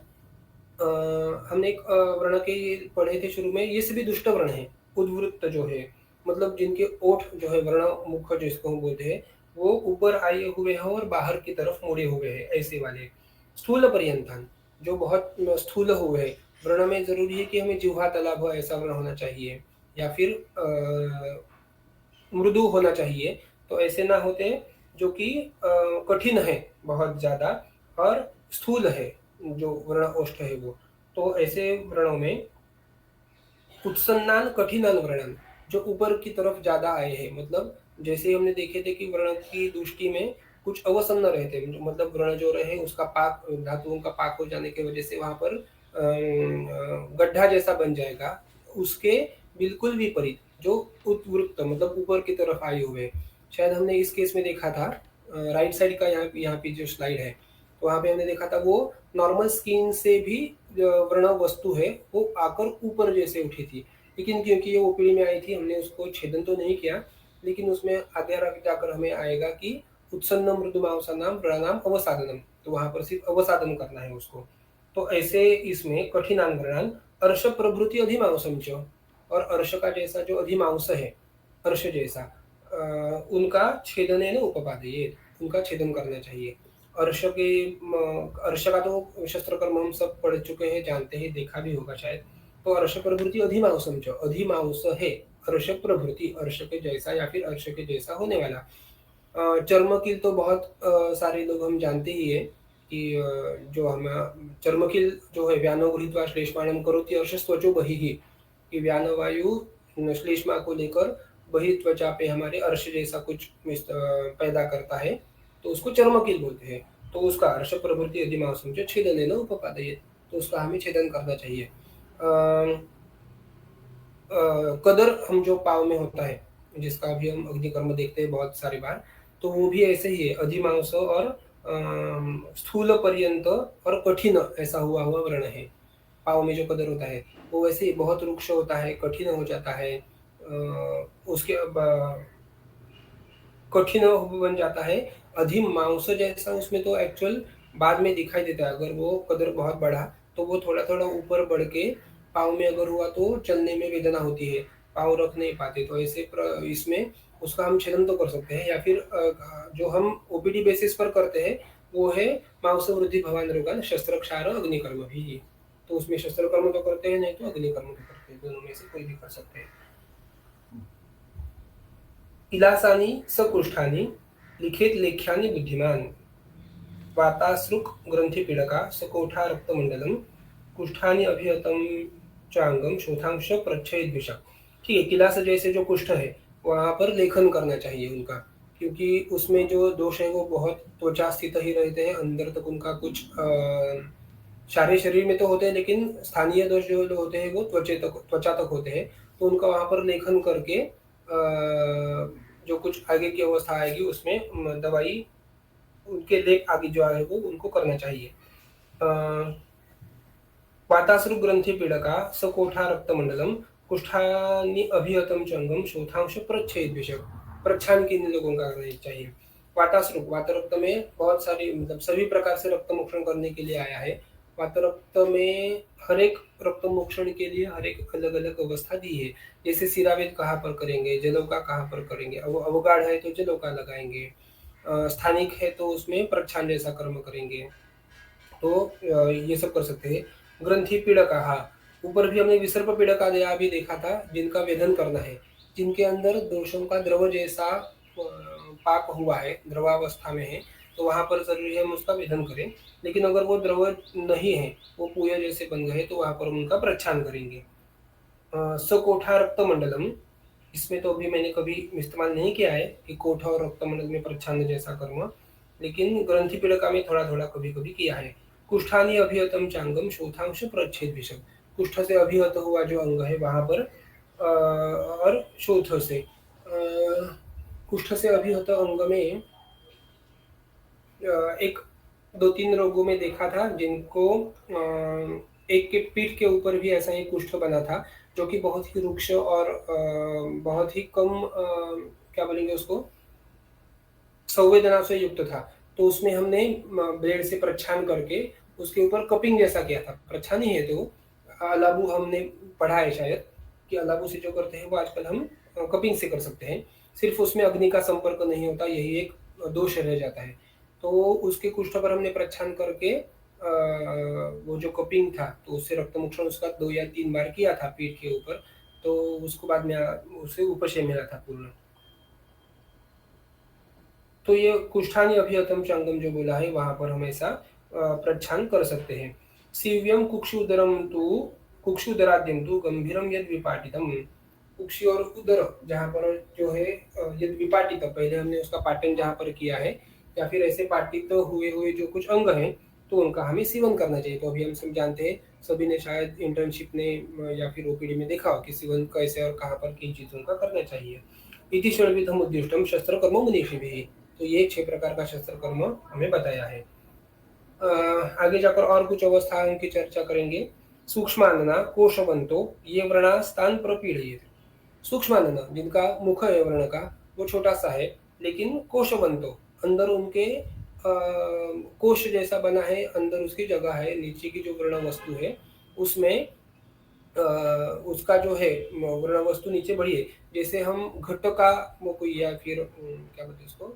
S2: हमने एक वर्ण के पढ़े थे शुरू में, ये सभी दुष्ट वर्ण है। उद्वृत्त जो है मतलब जिनके ओठ जो है वर्ण मुख जिसको हम बोलते हैं वो ऊपर आए हुए हैं और बाहर की तरफ मुड़े हुए हैं, ऐसे वाले। स्थूल पर्यंतान जो बहुत स्थूल हुए हैं, वर्ण में जरूरी है कि हमें जिह्वा तालाब हो ऐसा वर्ण होना चाहिए या फिर मृदु होना चाहिए। तो ऐसे ना होते जो कि कठिन है बहुत ज्यादा और स्थूल है जो वर्ण ओष्ठ है वो। तो ऐसे वर्णों में उत्सन्नान कठिनान वर्णन जो ऊपर की तरफ ज्यादा आए हैं, मतलब जैसे हमने देखे थे कि वर्ण की दृष्टि में कुछ अवसन्न रहते हैं, मतलब व्रण जो रहे उसका पाक, धातुओं का पाक हो जाने की वजह से वहाँ पर गड्ढा जैसा बन जाएगा। उसके बिल्कुल विपरीत जो उत्वृत्त मतलब ऊपर की तरफ आए हुए, शायद हमने इस केस में देखा था राइट साइड का, यहाँ पे जो स्लाइड है, तो वहाँ पे हमने देखा था वो नॉर्मल स्किन से भी व्रण वस्तु है वो आकर ऊपर जैसे उठी थी, लेकिन क्योंकि ये ओपीडी में आई थी हमने उसको छेदन तो नहीं किया, लेकिन उसमें आगे जाकर हमें आएगा कि उत्सन्न मृदुमांसानाम व्रणानाम अवसादनम, तो वहां पर सिर्फ अवसादन करना है उसको। तो ऐसे इसमें कठिनान व्रणान अर्श प्रभृति अधिमांसम च, और अर्श का जैसा जो अधिमांस है, अर्श जैसा उनका छेदने न उपपादयेत, उनका छेदन करना चाहिए। अर्श का तो शस्त्र कर्म हम सब पढ़ चुके हैं, जानते हैं, देखा भी होगा शायद। तो अर्श प्रभृति अधिमांसम च, अधिमांस है अर्श प्रभृति, अर्श के जैसा या फिर अर्श के जैसा होने वाला। चर्मकील तो बहुत सारे लोग हम जानते ही है कि जो हम चर्मकील जो है व्यानो गृहीत्वा श्लेष्माणं करोति अर्श त्वचो बहिः, कि व्यान वायु श्लेष्मा को लेकर बहि त्वचा पे हमारे अर्श जैसा कुछ पैदा करता है, तो उसको चर्मकील बोलते हैं। तो उसका अर्श प्रभृति अधिमांसम च छेदनेन उपपादयेत, तो उसका हमें छेदन करना चाहिए। कदर हम जो पाव में होता है, जिसका भी हम अग्निकर्म देखते हैं बहुत सारी बार, तो वो भी ऐसे ही है, अधिमांस और स्थूल पर्यंत और कठिन ऐसा हुआ हुआ व्रण है। पाव में जो कदर होता है वो वैसे ही बहुत रुक्ष होता है, कठिन हो जाता है, उसके कठिन बन जाता है। अधिमांस जैसा उसमें तो एक्चुअल बाद में दिखाई देता है, अगर वो कदर बहुत बढ़ा तो वो थोड़ा थोड़ा ऊपर बढ़ के पाँव में अगर हुआ तो चलने में वेदना होती है, पाँव रख नहीं पाते, तो ऐसे इसमें उसका हम छेदन तो कर सकते हैं, या फिर जो हम ओपीडी बेसिस पर करते हैं वो है मांस वृद्धि भवान रोगान शस्त्र क्षार अग्निकर्म भी, तो उसमें शस्त्र कर्म तो करते हैं, नहीं तो अग्निकर्म तो करते हैं, दोनों में से कोई भी कर सकते हैं। इलासानी सकुष्ठानी लिखित लेख्यानि बुद्धिमान, वातासृक ग्रंथि पीड़का सकोठा रक्तमंडलम, कुष्ठानि अभिहतम चांगम शोथांश प्रच्छेद। ठीक है, किलास जैसे जो कुष्ठ है वहां पर लेखन करना चाहिए उनका, क्योंकि उसमें जो दोष है वो बहुत त्वचा स्थित ही रहते हैं, अंदर तक उनका कुछ सारे शरीर में तो होते हैं, लेकिन स्थानीय दोष जो होते हैं वो त्वचा तक होते हैं, तो उनका वहां पर लेखन करके जो कुछ आगे की अवस्था आएगी उसमें दवाई उनके लेप आगे जो है वो उनको करना चाहिए। वातासृ ग्रंथि पीड़का सकोठा रक्तमंडलम, कुष्ठानि अभिहतम चंगम शोथांश प्रच्छेद, प्रच्छान की इन लोगों का करना चाहिए। वातासृ, वातरक्त में बहुत सारी मतलब सभी प्रकार से रक्त मोक्षण करने के लिए आया है। वातरक्त में हर एक रक्त मोक्षण के लिए हर एक अलग अलग अवस्था दी है, जैसे सिरावेद कहाँ पर करेंगे, जलोका कहाँ पर करेंगे, अवगाढ़ है तो जलोका लगाएंगे, स्थानिक है तो उसमें प्रच्छान जैसा कर्म करेंगे, तो ये सब कर सकते हैं। ग्रंथि पीड़का, हाँ, ऊपर भी हमने विसर्प पीड़का दया भी देखा था, जिनका वेदन करना है, जिनके अंदर दोषों का द्रव जैसा पाक हुआ है, द्रवावस्था में है, तो वहां पर जरूरी है हम उसका वेदन करें, लेकिन अगर वो द्रव नहीं है, वो पूय जैसे बन गए, तो वहां पर हम उनका प्रच्छान करेंगे। सकोठा रक्तमंडलम, इसमें तो अभी मैंने कभी इस्तेमाल नहीं किया है कि कोठा और रक्तमंडल में प्रच्छान जैसा कर्म, लेकिन ग्रंथि पीड़का में थोड़ा थोड़ा कभी कभी किया है। कुष्ठानी अभिहतम चांगम शोथांश प्रच्छेद विषम, कुष्ठ से अभिहत हुआ जो अंग है वहां पर और शोथ से, कुष्ठ से अभिहत अंग में एक 2-3 रोगों में देखा था जिनको एक के पीठ के ऊपर भी ऐसा ही कुष्ठ बना था, जो कि बहुत ही रुक्ष और बहुत ही कम क्या बोलेंगे उसको, संवेदना से युक्त था, तो उसमें हमने ब्लेड से प्रच्छान करके उसके ऊपर कपिंग जैसा किया था। प्रच्छान ही है तो अलाबू हमने पढ़ा है शायद कि अलाबू से जो करते हैं वो आजकल हम कपिंग से कर सकते हैं, सिर्फ उसमें अग्नि का संपर्क नहीं होता, यही एक दोष रह जाता है। तो उसके कुष्ठ पर हमने प्रच्छान करके वो जो कपिंग था तो उससे रक्त मोक्षण उसका 2 या 3 बार किया था पीठ के ऊपर, तो उसको बाद में उसे उपशय मिला था पूर्ण। तो ये कुष्ठानी अभिहतम चांगम जो बोला है वहां पर हम ऐसा प्रच्छान कर सकते हैं। सीव्यम कुक्षुदरम तु कुक्षुदराद्यम तु गंभीरम यद विपाटितम, कुक्षी और उदर जहाँ पर जो है यद विपाटित, पहले हमने उसका पाटन जहाँ पर किया है या फिर ऐसे पाटित हुए हुए जो कुछ अंग हैं तो उनका हमें सेवन करना चाहिए। तो अभी हम सब जानते हैं, सभी ने शायद इंटर्नशिप ने या फिर ओपीडी में देखा हो कि सेवन कैसे और कहाँ पर किन चीज़ों का करना चाहिए। इति षड्विधम उद्दिष्टम शस्त्रकर्म मुनीषिभिः। तो ये 6 प्रकार का शस्त्रकर्म हमें बताया है। आगे जाकर और कुछ अवस्थाओं की चर्चा करेंगे। सूक्ष्मानना कोशवंतो ये व्रणा स्थान प्रपीड़येत। सूक्ष्मानना जिनका मुख है वर्ण का वो छोटा सा है, लेकिन कोशवंतो अंदर उनके कोश जैसा बना है, अंदर उसकी जगह है, नीचे की जो वर्ण वस्तु है उसमें उसका जो है वर्ण वस्तु नीचे बड़ी है। जैसे हम घट का वो कोई या फिर क्या बोलते हैं उसको,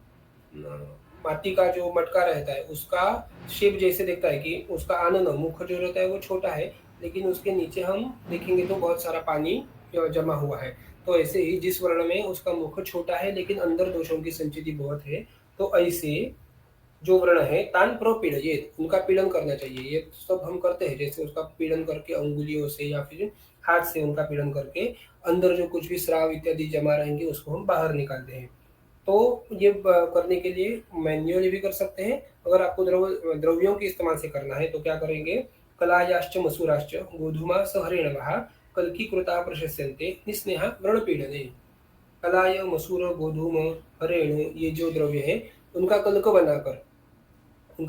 S2: माटी का जो मटका रहता है उसका शेप जैसे दिखता है कि उसका आनन मुख जो रहता है वो छोटा है, लेकिन उसके नीचे हम देखेंगे तो बहुत सारा पानी जमा हुआ है। तो ऐसे ही जिस वर्ण में उसका मुख छोटा है लेकिन अंदर दोषों की संचिति बहुत है, तो ऐसे जो व्रण है तान प्रोपीड़येत उनका पीड़न करना चाहिए। ये सब हम करते हैं, जैसे उसका पीड़न करके अंगुलियों से या फिर हाथ से उनका पीड़न करके अंदर जो कुछ भी स्राव इत्यादि जमा रहेंगे उसको हम बाहर निकालते हैं। तो ये करने के लिए मैन्युअली भी कर सकते हैं। अगर आपको द्रव्यों के इस्तेमाल से करना है तो क्या करेंगे, कलायाश्च मसूराश्च गोधूमा सहरेणवः कल्कीकृता प्रशस्यन्ते निस्नेहा व्रणपीडने। कलाय मसूर गोधूम हरेणु ये जो द्रव्य है उनका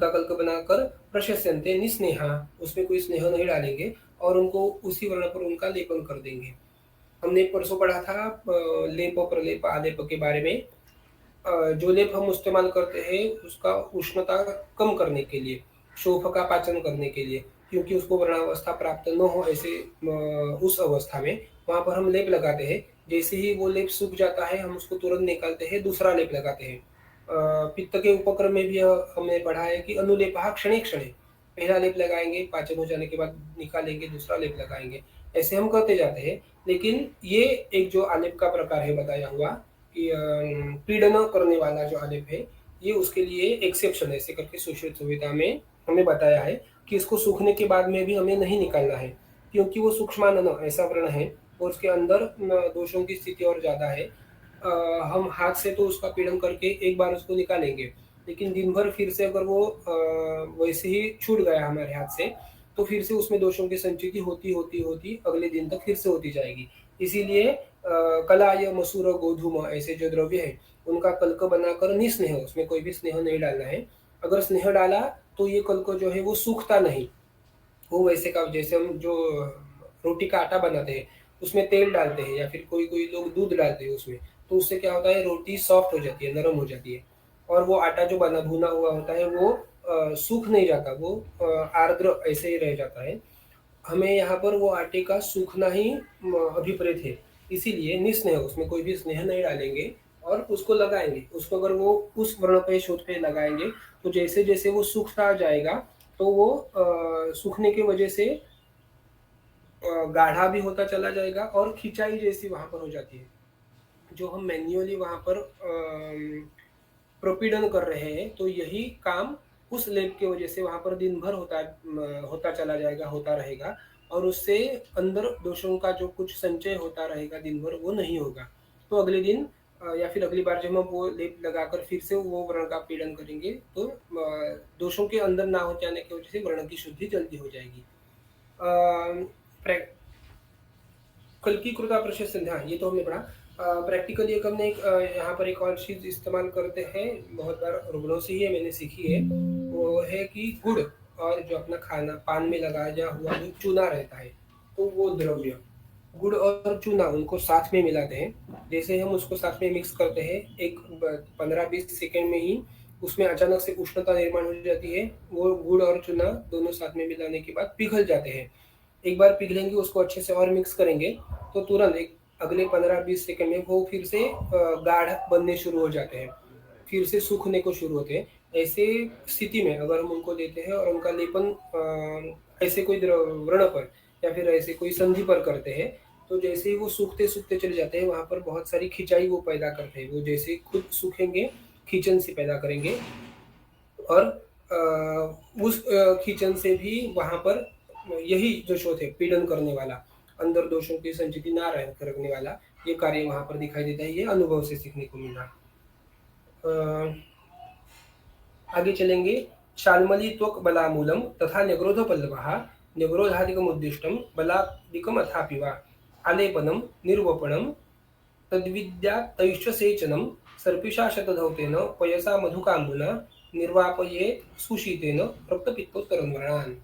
S2: कल्क बनाकर प्रशस्यन्ते निस्नेहा उसमें कोई स्नेह नहीं डालेंगे और उनको उसी वर्ण पर उनका लेपन कर देंगे। हमने परसों पढ़ा था लेप प्रलेप आलेप के बारे में। जो लेप हम इस्तेमाल करते हैं उसका उष्णता कम करने के लिए, शोफ का पाचन करने के लिए, क्योंकि उसको वर्णावस्था प्राप्त न हो ऐसे उस अवस्था में वहां पर हम लेप लगाते हैं। जैसे ही वो लेप सूख जाता है हम उसको तुरंत निकालते हैं, दूसरा लेप लगाते हैं। पित्त के उपक्रम में भी हमने पढ़ा है कि अनुलेपः क्षणे क्षणे, पहला लेप लगाएंगे, पाचन हो जाने के बाद निकालेंगे, दूसरा लेप लगाएंगे, ऐसे हम करते जाते हैं। लेकिन ये एक जो आलेप का प्रकार है बताया हुआ कि पीड़न करने वाला जो आलेप है ये उसके लिए एक्सेप्शन है, ऐसे करके सुश्रुत संहिता में हमें बताया है कि इसको सूखने के बाद में भी हमें नहीं निकालना है, क्योंकि वो सूक्ष्मानन ऐसा व्रण है और उसके अंदर दोषों की स्थिति और ज्यादा है। हम हाथ से तो उसका पीड़न करके एक बार उसको निकालेंगे, लेकिन दिन भर फिर से अगर वो वैसे ही छूट गया हमारे हाथ से तो फिर से उसमें दोषों की संचिति होती होती होती अगले दिन तक फिर से होती जाएगी। इसीलिए कलाय मसूर गोधूम ऐसे जो द्रव्य है उनका कल्क बनाकर निस्नेह, उसमें कोई भी स्नेह नहीं डालना है। अगर स्नेह डाला तो ये कल्क जो है वो सूखता नहीं, वो वैसे का जैसे हम जो रोटी का आटा बनाते हैं उसमें तेल डालते हैं या फिर कोई कोई लोग दूध डालते हैं उसमें, तो उससे क्या होता है रोटी सॉफ्ट हो जाती है, नरम हो जाती है और वो आटा जो बना भुना हुआ होता है वो सूख नहीं जाता, वो आर्द्र ऐसे ही रह जाता है। हमें यहाँ पर वो आटे का सूखना ही अभिप्रेत है, इसीलिए निस्नेह उसमें कोई भी स्नेह नहीं डालेंगे और उसको लगाएंगे। उसको अगर वो उस वर्ण पे शोध पे लगाएंगे तो जैसे जैसे वो सूखता जाएगा तो वो सूखने की वजह से गाढ़ा भी होता चला जाएगा और खिंचाई जैसी वहां पर हो जाती है। जो हम मैन्युअली वहां पर प्रोपीडन कर रहे हैं तो यही काम उस लेप की वजह से वहां पर दिन भर होता चला जाएगा, होता रहेगा और उससे अंदर दोषों का जो कुछ संचय होता रहेगा दिन भर वो नहीं होगा। तो अगले दिन या फिर अगली बार जब हम वो लेप लगाकर फिर से वो व्रण का पीड़न करेंगे तो दोषों के अंदर ना हो जाने की वजह से व्रण की शुद्धि जल्दी हो जाएगी। कल्कीकृता प्रशस्यन्ते, हाँ ये तो हमने पढ़ा। प्रैक्टिकली एक हमने यहाँ पर एक और चीज इस्तेमाल करते हैं, बहुत बार रुग्णों से ही मैंने सीखी है, वो है कि गुड़ और जो अपना खाना पान में लगाया हुआ जो चूना रहता है तो वो द्रव्य गुड़ और चूना उनको साथ में मिलाते हैं। जैसे हम उसको साथ में मिक्स करते हैं एक 15-20 सेकेंड में ही उसमें अचानक से उष्णता निर्माण हो जाती है। वो गुड़ और चूना दोनों साथ में मिलाने के बाद पिघल जाते हैं। एक बार पिघलेंगे उसको अच्छे से और मिक्स करेंगे तो तुरंत एक अगले 15-20 सेकंड में वो फिर से गाढ़ बनने शुरू हो जाते हैं, फिर से सूखने को शुरू होते हैं। ऐसे स्थिति में अगर हम उनको देते हैं और उनका लेपन ऐसे कोई व्रण पर या फिर ऐसे कोई संधि पर करते हैं तो जैसे ही वो सूखते सूखते चले जाते हैं वहां पर बहुत सारी खिंचाई वो पैदा करते हैं। वो जैसे खुद सूखेंगे खींचन से पैदा करेंगे और उस खींचन से भी वहां पर यही जो शोध है पीड़न करने वाला, अंदर दोषों की संचिति ना रखने वाला, ये कार्य वहां पर दिखाई देता है। ये अनुभव से सीखने को मिला। आगे चलेंगे। शाल्मली त्वक बलामूलम तथा न्यग्रोध पल्लवः न्यग्रोधादिकमुद्दिष्टं बलादिकम अथापि वा आलेपनं निर्वपनं तद्विद्या तैश्च सेचनं सर्पिषा शतधौतेन पयसा मधुकाम्बुना निर्वापयेत सुशीतेन रक्तपित्तोत्तरंगणान।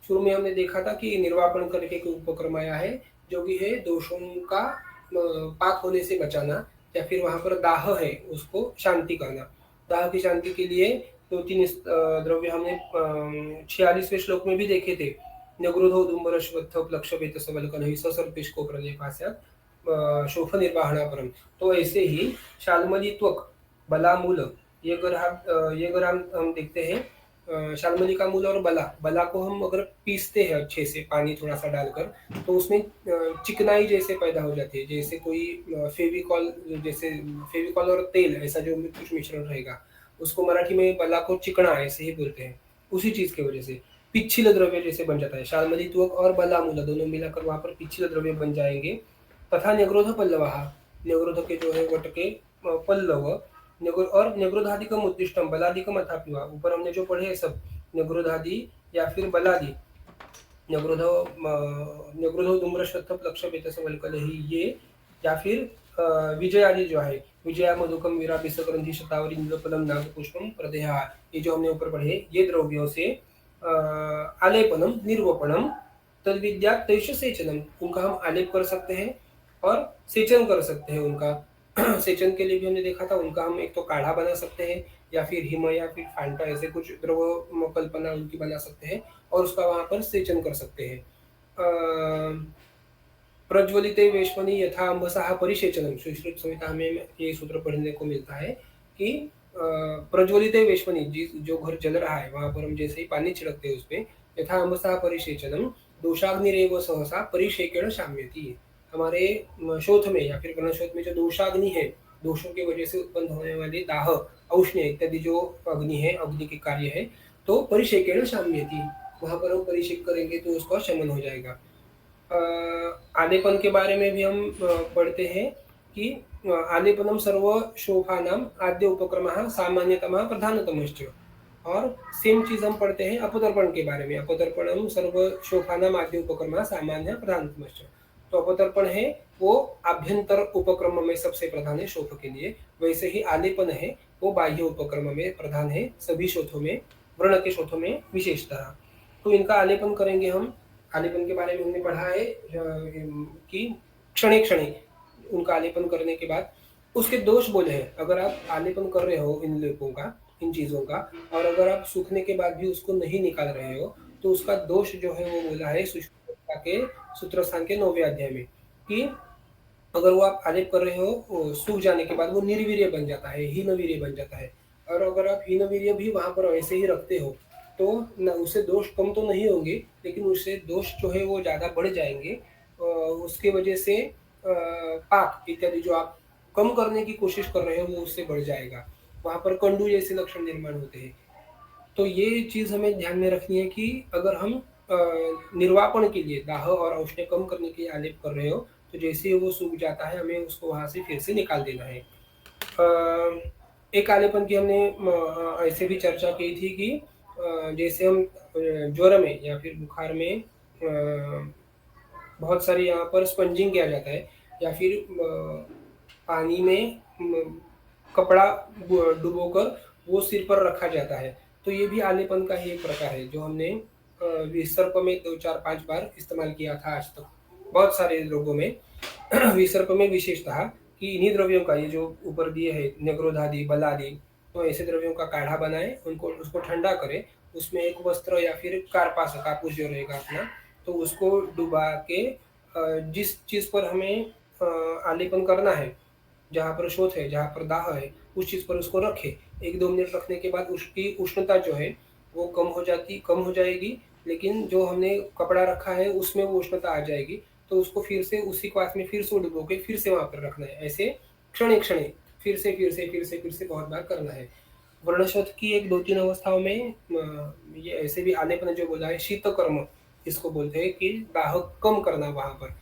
S2: शुरू में हमने देखा था कि निर्वापन करके एक उपक्रम आया है जो कि है दोषों का पाक होने से बचाना, या फिर वहां पर दाह है उसको शांति करना। दाह की शांति के लिए दो तीन द्रव्य हमने 46वें श्लोक में भी देखे थे। नगृधो दुम्बरश्वत्थ प्लक्षवेत सबलकलहि ससर्पिष्को प्रलेपास्यात् शोफ निर्वाहणापरम। तो ऐसे ही शाल्मली त्वक बलामूल, ये अगर हम देखते हैं शाल्मली का मूल और बला को हम अगर पीसते हैं अच्छे से पानी थोड़ा सा डालकर, तो उसमें चिकनाई जैसे पैदा हो जाती है, जैसे कोई फेविकॉल, जैसे फेविकॉल और तेल ऐसा जो कुछ मिश्रण रहेगा, उसको मराठी में बला को चिकना ऐसे ही बोलते हैं। उसी चीज की वजह से पिच्छिल द्रव्य जैसे बन जाता है। शाल्मली त्वक और बलामूल दोनों मिलाकर वहां पर पिच्छिल द्रव्य बन जाएंगे। तथा न्यग्रोध पल्लव, न्यग्रोध के जो है वट के पल्लव, और न्यग्रोधादिकम उद्दिष्टम बलादिकम अथापि वा, ऊपर हमने जो पढ़े सब न्यग्रोधादि या फिर बलादि, न्यग्रोध न्यग्रोधो धूम्रश्वत्थ प्लक्ष बेतसवल्कलहि, ये या फिर विजय आदि जो है विजया मधुकम वीरा विषग्रंथि शतावरी नीलोपलम नागपुष्पम प्रदेहा, ये जो हमने ऊपर पढ़े ये द्रव्यों से आलेपनम निर्वपनम तद्विद्या तैश सेचनम, उनका हम आलेप कर सकते हैं और सेचन कर सकते हैं उनका। सेचन के लिए भी हमने देखा था, उनका हम एक तो काढ़ा बना सकते हैं या फिर हिम या फिर फांटा ऐसे कुछ द्रव कल्पना उनकी बना सकते हैं और उसका वहां पर सेचन कर सकते हैं। प्रज्वलिते वेश्मनि यथा अम्बसाः परिसेचनम, सुश्रुत संहिता में ये सूत्र पढ़ने को मिलता है कि प्रज्वलिते वेश्मनि, जो घर जल रहा है वहां पर हम जैसे ही पानी छिड़कते हैं उसपे, यथा अम्बसाः परिसेचनम दोषाग्निरेव सहसा परिशेकेण शाम्यति, हमारे शोथ में या फिर गणशोथ में जो दोषाग्नि है, दोषों की वजह से उत्पन्न होने वाले दाह औष्ण्य इत्यादि जो अग्नि है, अग्नि के कार्य है, तो परिशेकेण शाम्यति, वहां पर हम परिशेक करेंगे तो उसका शमन हो जाएगा। आलेपन के बारे में भी हम पढ़ते हैं कि आलेपनम सर्व शोभानाम आद्य उपक्रमः सामान्यतमः प्रधानतमश्च, और सेम चीज हम पढ़ते हैं अपतर्पण के बारे में, अपतर्पणम सर्व शोभानाम आद्य उपक्रमः सामान्य प्रधानतमश्च। तो अपतर्पण है वो आभ्यंतर उपक्रम में सबसे प्रधान है शोथ के लिए, वैसे ही आलेपन है वो बाह्य उपक्रम में प्रधान है सभी शोथों में, व्रण के शोथों में विशेषतः। तो इनका आलेपन करेंगे हम। आलेपन के बारे में हमने पढ़ा है कि क्षणे क्षणे उनका आलेपन करने के बाद उसके दोष बोले हैं। अगर आप आलेपन कर रहे हो इन लेपों का, इन चीजों का, और अगर आप सूखने के बाद भी उसको नहीं निकाल रहे हो, तो उसका दोष जो है वो बोला है सुश्रुत के सूत्र स्थान के 9वें अध्याय में, कि अगर वो आप आलेप कर रहे हो सूख जाने के बाद वो निर्वीर्य बन जाता है, हीनवीर्य बन जाता है, और अगर आप हीनवीर्य भी वहां पर ऐसे ही रखते हो तो उससे दोष कम तो नहीं होंगे, लेकिन उससे दोष जो है वो ज्यादा बढ़ जाएंगे। उसके वजह से पाक इत्यादि जो आप कम करने की कोशिश कर रहे हो वो उससे बढ़ जाएगा, वहां पर कंडू जैसे लक्षण निर्माण होते हैं। तो ये चीज हमें ध्यान में रखनी है कि अगर हम निर्वापन के लिए दाह और औष्ण्य कम करने के लिए आलेप कर रहे हो, तो जैसे ही वो सूख जाता है हमें उसको वहां से फिर से निकाल देना है। एक आलेपन की हमने ऐसे भी चर्चा की थी कि जैसे हम ज्वर में या फिर बुखार में बहुत सारी यहाँ पर स्पंजिंग किया जाता है, या फिर पानी में कपड़ा डुबोकर वो सिर पर रखा जाता है, तो ये भी आलेपन का ही एक प्रकार है जो हमने विसर्प में 2 4 5 बार इस्तेमाल किया था आज तक बहुत सारे लोगों में। विसर्प में विशेषतः कि इन्हीं द्रव्यों का, ये जो ऊपर दिए है न्यग्रोधादि बलादि, तो ऐसे द्रव्यों का काढ़ा बनाए, उनको उसको ठंडा करें, उसमें एक वस्त्र या फिर कारपास कापूस जो रहेगा अपना, तो उसको डुबा के जिस चीज पर हमें आलेपन करना है, जहाँ पर शोथ है, जहाँ पर दाह है, उस चीज पर उसको रखे। 1 2 मिनट रखने के बाद उसकी उष्णता जो है वो कम हो जाएगी, लेकिन जो हमने कपड़ा रखा है उसमें वो उष्णता आ जाएगी, तो उसको फिर से उसी क्वास में फिर से डुबो के फिर से वहां पर रखना है। ऐसे क्षणे क्षणे फिर से बहुत बार करना है। वर्णशोथ की 1 2 3 अवस्थाओं में ये ऐसे भी आलेपन जो बोला है शीत कर्म इसको बोलते हैं कि दाह कम करना वहां पर।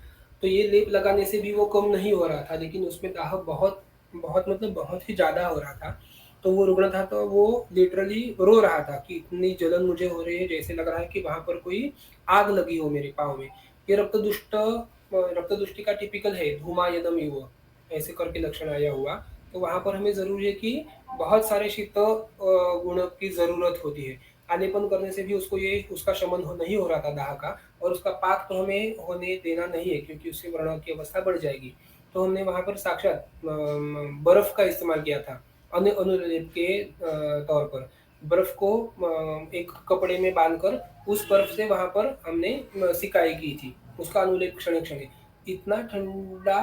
S2: तो ये लेप लगाने से भी वो कम नहीं हो रहा था, लेकिन उसमें दाह बहुत बहुत मतलब बहुत ही ज्यादा हो रहा था। तो वो रुग्ण था तो वो लिटरली रो रहा था कि इतनी जलन मुझे हो रही है, जैसे लग रहा है कि वहाँ पर कोई आग लगी हो मेरे पाँव में। ये रक्तदुष्टि का टिपिकल है, धूमायनमिव ऐसे करके लक्षण आया हुआ। तो वहाँ पर हमें ज़रूरी है कि बहुत सारे शीत गुण की ज़रूरत होती है। आलेपन करने से भी उसको ये उसका शमन नहीं हो रहा था दाह का, और उसका पाक तो हमें होने देना नहीं है क्योंकि उससे व्रण की अवस्था बढ़ जाएगी। तो हमने वहाँ पर साक्षात बर्फ का इस्तेमाल किया था अनुलेप के तौर पर। बर्फ को एक कपड़े में बांधकर उस बर्फ से वहाँ पर हमने सिकाई की थी, उसका अनुलेप क्षणे क्षणे। इतना ठंडा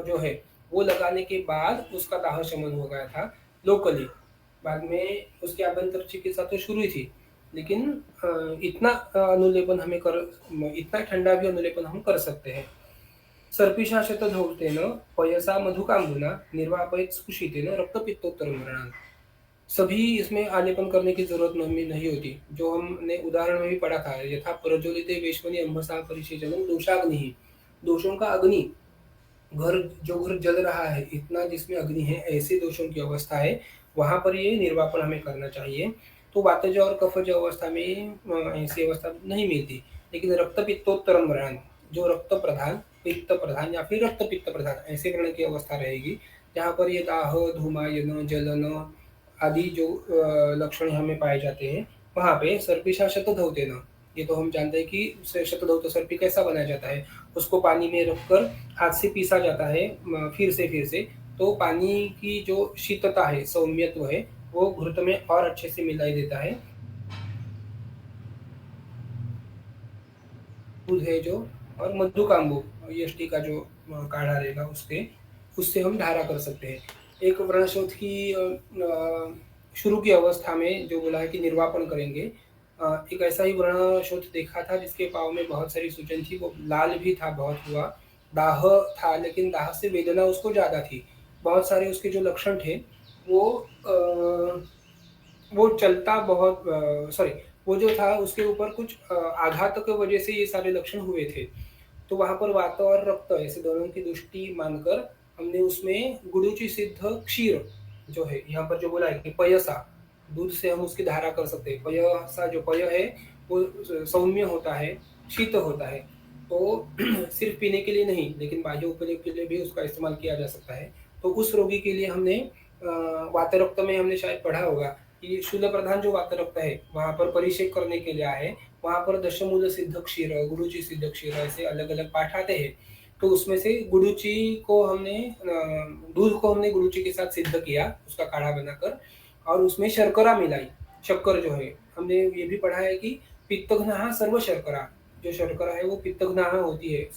S2: जो है वो लगाने के बाद उसका दाह शमन हो गया था लोकली। बाद में उसकी आभ्यंतर चिकित्सा तो शुरू ही थी, लेकिन इतना अनुलेपन हमें कर इतना ठंडा भी अनुलेपन हम कर सकते हैं। सर्पिषा शतधौतेन पयसा मधुकाम्बुना निर्वापयित स्पुषितेन रक्तपित्तोत्तरमरणात्। सभी इसमें आलेपन करने की जरूरत नहीं होती, जो हमने उदाहरण में भी पढ़ा था, यथा प्रज्वलिते वेश्मनि अंभसा परिषेचनम दोषाग्नि। दोषों का अग्नि, घर जल रहा है, इतना जिसमें अग्नि है, ऐसे दोषों की अवस्था है, वहां पर ये निर्वापन हमें करना चाहिए। तो वातज और कफज अवस्था में ऐसी अवस्था नहीं मिलती। लेकिन रक्त पित्तोत्तरम व्रण, जो रक्त प्रधान, पित्त प्रधान या फिर रक्त पित्त प्रधान ऐसे व्रण की अवस्था रहेगी, जहाँ पर ये दाह, धूमायन, जलन आदि जो लक्षण हमें पाए जाते हैं, वहाँ पे सर्पिषा शतधौतेन, ये तो हम जानते हैं कि शतधौत सर्पी कैसा बनाया जाता है। उसको पानी में रखकर हाथ से पीसा जाता है फिर से। तो पानी की जो शीतता है, सौम्यत्व है, वो घृत में और अच्छे से मिलाई देता है। दूध है जो, और मधुकाम्बु यष्टि का जो काढ़ा रहेगा उससे हम धारा कर सकते हैं। एक व्रणशोथ की शुरू की अवस्था में जो बोला है कि निर्वापन करेंगे, एक ऐसा ही व्रणशोथ देखा था जिसके पाँव में बहुत सारी सूजन थी, वो लाल भी था, बहुत हुआ दाह था, लेकिन दाह से वेदना उसको ज्यादा थी। बहुत सारे उसके जो लक्षण थे वो वो चलता बहुत सॉरी वो जो था उसके ऊपर कुछ आघात की वजह से ये सारे लक्षण हुए थे। तो वहां पर वात और रक्त ऐसे दोनों की दृष्टि मानकर हमने उसमें गुडुचि सिद्ध क्षीर जो है, यहाँ पर जो बोला है कि पयसा, दूध से हम उसकी धारा कर सकते हैं। पयसा जो पय है वो सौम्य होता है, शीत होता है। तो सिर्फ पीने के लिए नहीं, लेकिन बाह्य उपयोग के लिए भी उसका इस्तेमाल किया जा सकता है। तो उस रोगी के लिए हमने वात रक्त में हमने शायद पढ़ा होगा कि शूल प्रधान जो वात रक्त है, वहां पर परिषेक करने के लिए आए, वहां पर दशमूल सिद्ध क्षीर, गुरुचि सिद्ध क्षीर ऐसे अलग अलग पाठ आते हैं। तो उसमें से गुरुचि को हमने दूध को हमने गुरुचि के साथ सिद्ध किया, उसका काढ़ा बनाकर, और उसमें शर्करा मिलाई। शक्कर जो है, हमने ये भी पढ़ा है कि पित्तघ्नाः सर्व शर्करा, जो शर्करा है वो पित्तघ्नाः होती है,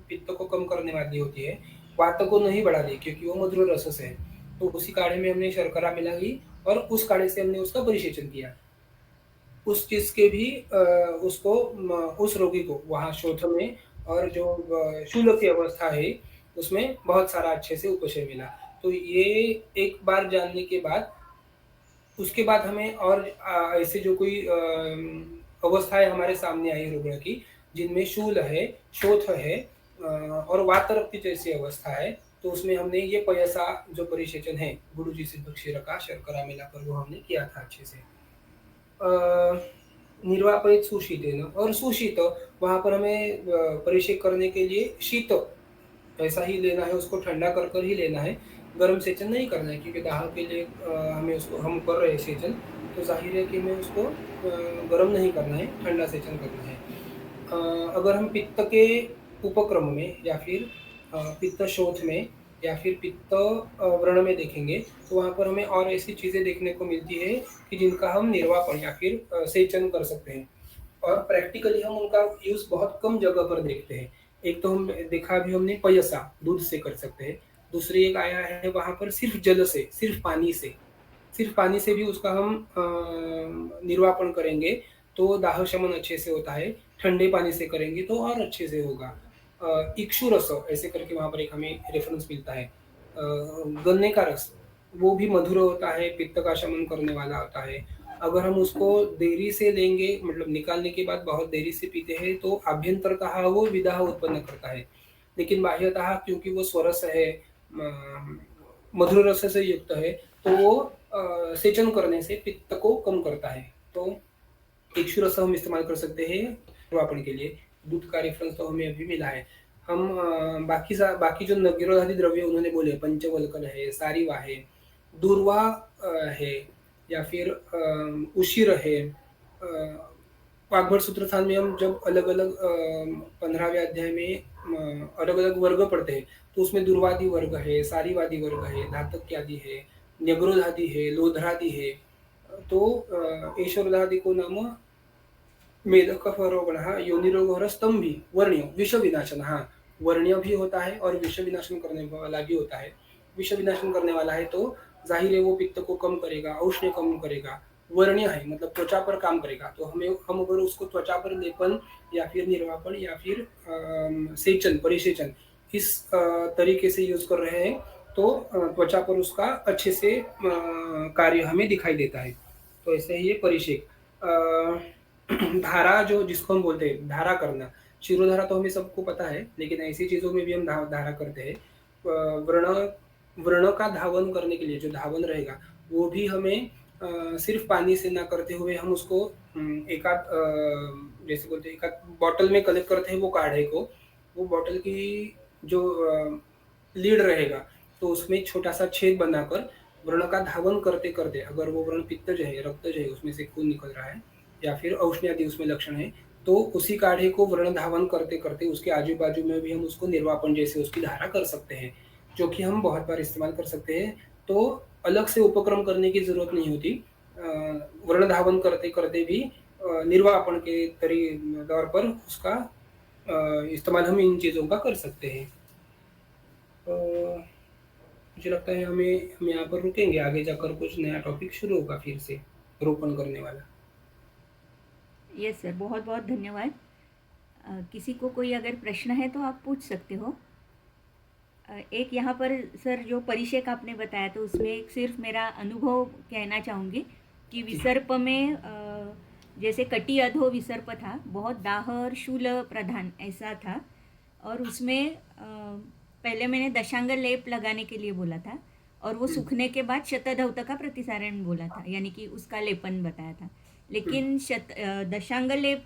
S2: पित्त को कम करने वाली होती है, वात को नहीं बढ़ाती क्योंकि वो मधुर रस से है। तो उसी काढ़े में हमने शर्करा मिलाई और उस काढ़े से हमने उसका परिसेचन किया। उस चीज के भी उसको उस रोगी को वहां शोथ में और जो शूल की अवस्था है उसमें बहुत सारा अच्छे से उपशय मिला। तो ये एक बार जानने के बाद उसके बाद हमें और ऐसे जो कोई अवस्थाएं हमारे सामने आई रुग्ण की जिनमें शूल है, शोथ है और वातरक्ति जैसी अवस्था है, तो उसमें हमने ये पयसा जो परिसेचन है गुरुजी सिद्ध क्षीर का शर्करा मिलाकर वो हमने किया था अच्छे से। निर्वापित सुशीतेन, और सुशीत वहां पर हमें परिषेक करने के लिए शीत ऐसा ही लेना है, उसको ठंडा कर कर ही लेना है, गर्म सेचन नहीं करना है क्योंकि दाह के लिए हमें उसको हम कर रहे हैं सेचन, तो जाहिर है कि हमें उसको गर्म नहीं करना है, ठंडा सेचन करना है। अगर हम पित्त के उपक्रम में या फिर पित्त शोथ में या फिर पित्त व्रण में देखेंगे तो वहाँ पर हमें और ऐसी चीज़ें देखने को मिलती है कि जिनका हम निर्वापन या फिर सेचन कर सकते हैं, और प्रैक्टिकली हम उनका यूज बहुत कम जगह पर देखते हैं। एक तो हम देखा भी हमने पयसा दूध से कर सकते हैं, दूसरी एक आया है वहां पर सिर्फ जल से, सिर्फ पानी से भी उसका हम निर्वापन करेंगे तो दाह शमन अच्छे से होता है। ठंडे पानी से करेंगे तो और अच्छे से होगा। इक्षु रस ऐसे करके वहां पर एक हमें रेफरेंस मिलता है, गन्ने का रस, वो भी मधुर होता है, पित्त का शमन करने वाला होता है। अगर हम उसको देरी से लेंगे, मतलब निकालने के बाद बहुत देरी से पीते हैं तो आभ्यंतरतः वो विदाह उत्पन्न करता है, लेकिन बाह्यतः क्योंकि वो स्वरस है, मधुर रस से युक्त है, तो वो सेचन करने से पित्त को कम करता है। तो इक्षु रस हम इस्तेमाल कर सकते हैं निर्वापन के लिए। दूध का रेफरेंस तो हमें अभी मिला है। हम बाकी जो नगरोधादी द्रव्य उन्होंने बोले, पंचवल्कल है, सारीवा है, दूर्वा है, या फिर उशिर है। वाग्भट सूत्रस्थान में हम जब अलग अलग 15वें अध्याय में अलग अलग वर्ग पढ़ते हैं, तो उसमें दुर्वादी वर्ग है, सारीवादी वर्ग है, धातक्यादि है, न्यग्रोधादि है, लोधरादि है। तो ईश्वरदादि को नाम मेदकफरोगणः योनिरोगहर स्तंभी वर्ण्य विष विनाशन। हाँ, वर्ण्य भी होता है और विष विनाशन करने वाला भी होता है। विष विनाशन करने वाला है तो जाहिर है वो पित्त को कम करेगा, औष्ण्य कम करेगा। वर्ण्य है मतलब त्वचा पर काम करेगा, तो हम अगर उसको त्वचा पर लेपन या फिर निर्वापन या फिर सेचन, परिसेचन इस तरीके से यूज कर रहे हैं, तो त्वचा पर उसका अच्छे से कार्य हमें दिखाई देता है। तो ऐसे ही ये परिषेक। धारा जो जिसको हम बोलते हैं धारा करना, शिरोधारा तो हमें सबको पता है, लेकिन ऐसी चीजों में भी हम धारा करते हैं। व्रण का धावन करने के लिए जो धावन रहेगा वो भी हमें सिर्फ पानी से ना करते हुए हम उसको एकाध जैसे बोलते हैं एकाध बॉटल में कलेक्ट करते हैं वो काढ़े को। वो बॉटल की जो लीड रहेगा तो उसमें छोटा सा छेद बनाकर व्रण का धावन करते करते, अगर वो व्रण पित्त जो है, रक्त जो है, उसमें से खून निकल रहा है या फिर औष्ण्य आदि उसमें लक्षण है, तो उसी काढ़े को व्रण धावन करते करते उसके आजू बाजू में भी हम उसको निर्वापन जैसे उसकी धारा कर सकते हैं, जो कि हम बहुत बार इस्तेमाल कर सकते हैं। तो अलग से उपक्रम करने की जरूरत नहीं होती। व्रण धावन करते करते भी निर्वापन के तौर पर उसका इस्तेमाल हम इन चीजों का कर सकते हैं। मुझे लगता है हम यहाँ पर रुकेंगे, आगे जाकर कुछ नया टॉपिक शुरू होगा फिर से रोपण करने वाला।
S1: यस सर, बहुत बहुत धन्यवाद। किसी को कोई अगर प्रश्न है तो आप पूछ सकते हो। एक यहाँ पर सर जो परिषेक आपने बताया, तो उसमें एक सिर्फ मेरा अनुभव कहना चाहूँगी कि विसर्प में जैसे कटी अधो विसर्प था, बहुत दाह और शूल प्रधान ऐसा था, और उसमें पहले मैंने दशांग लेप लगाने के लिए बोला था, और वो सूखने के बाद शतधौत का प्रतिसारण बोला था, यानी कि उसका लेपन बताया था। लेकिन दशांग लेप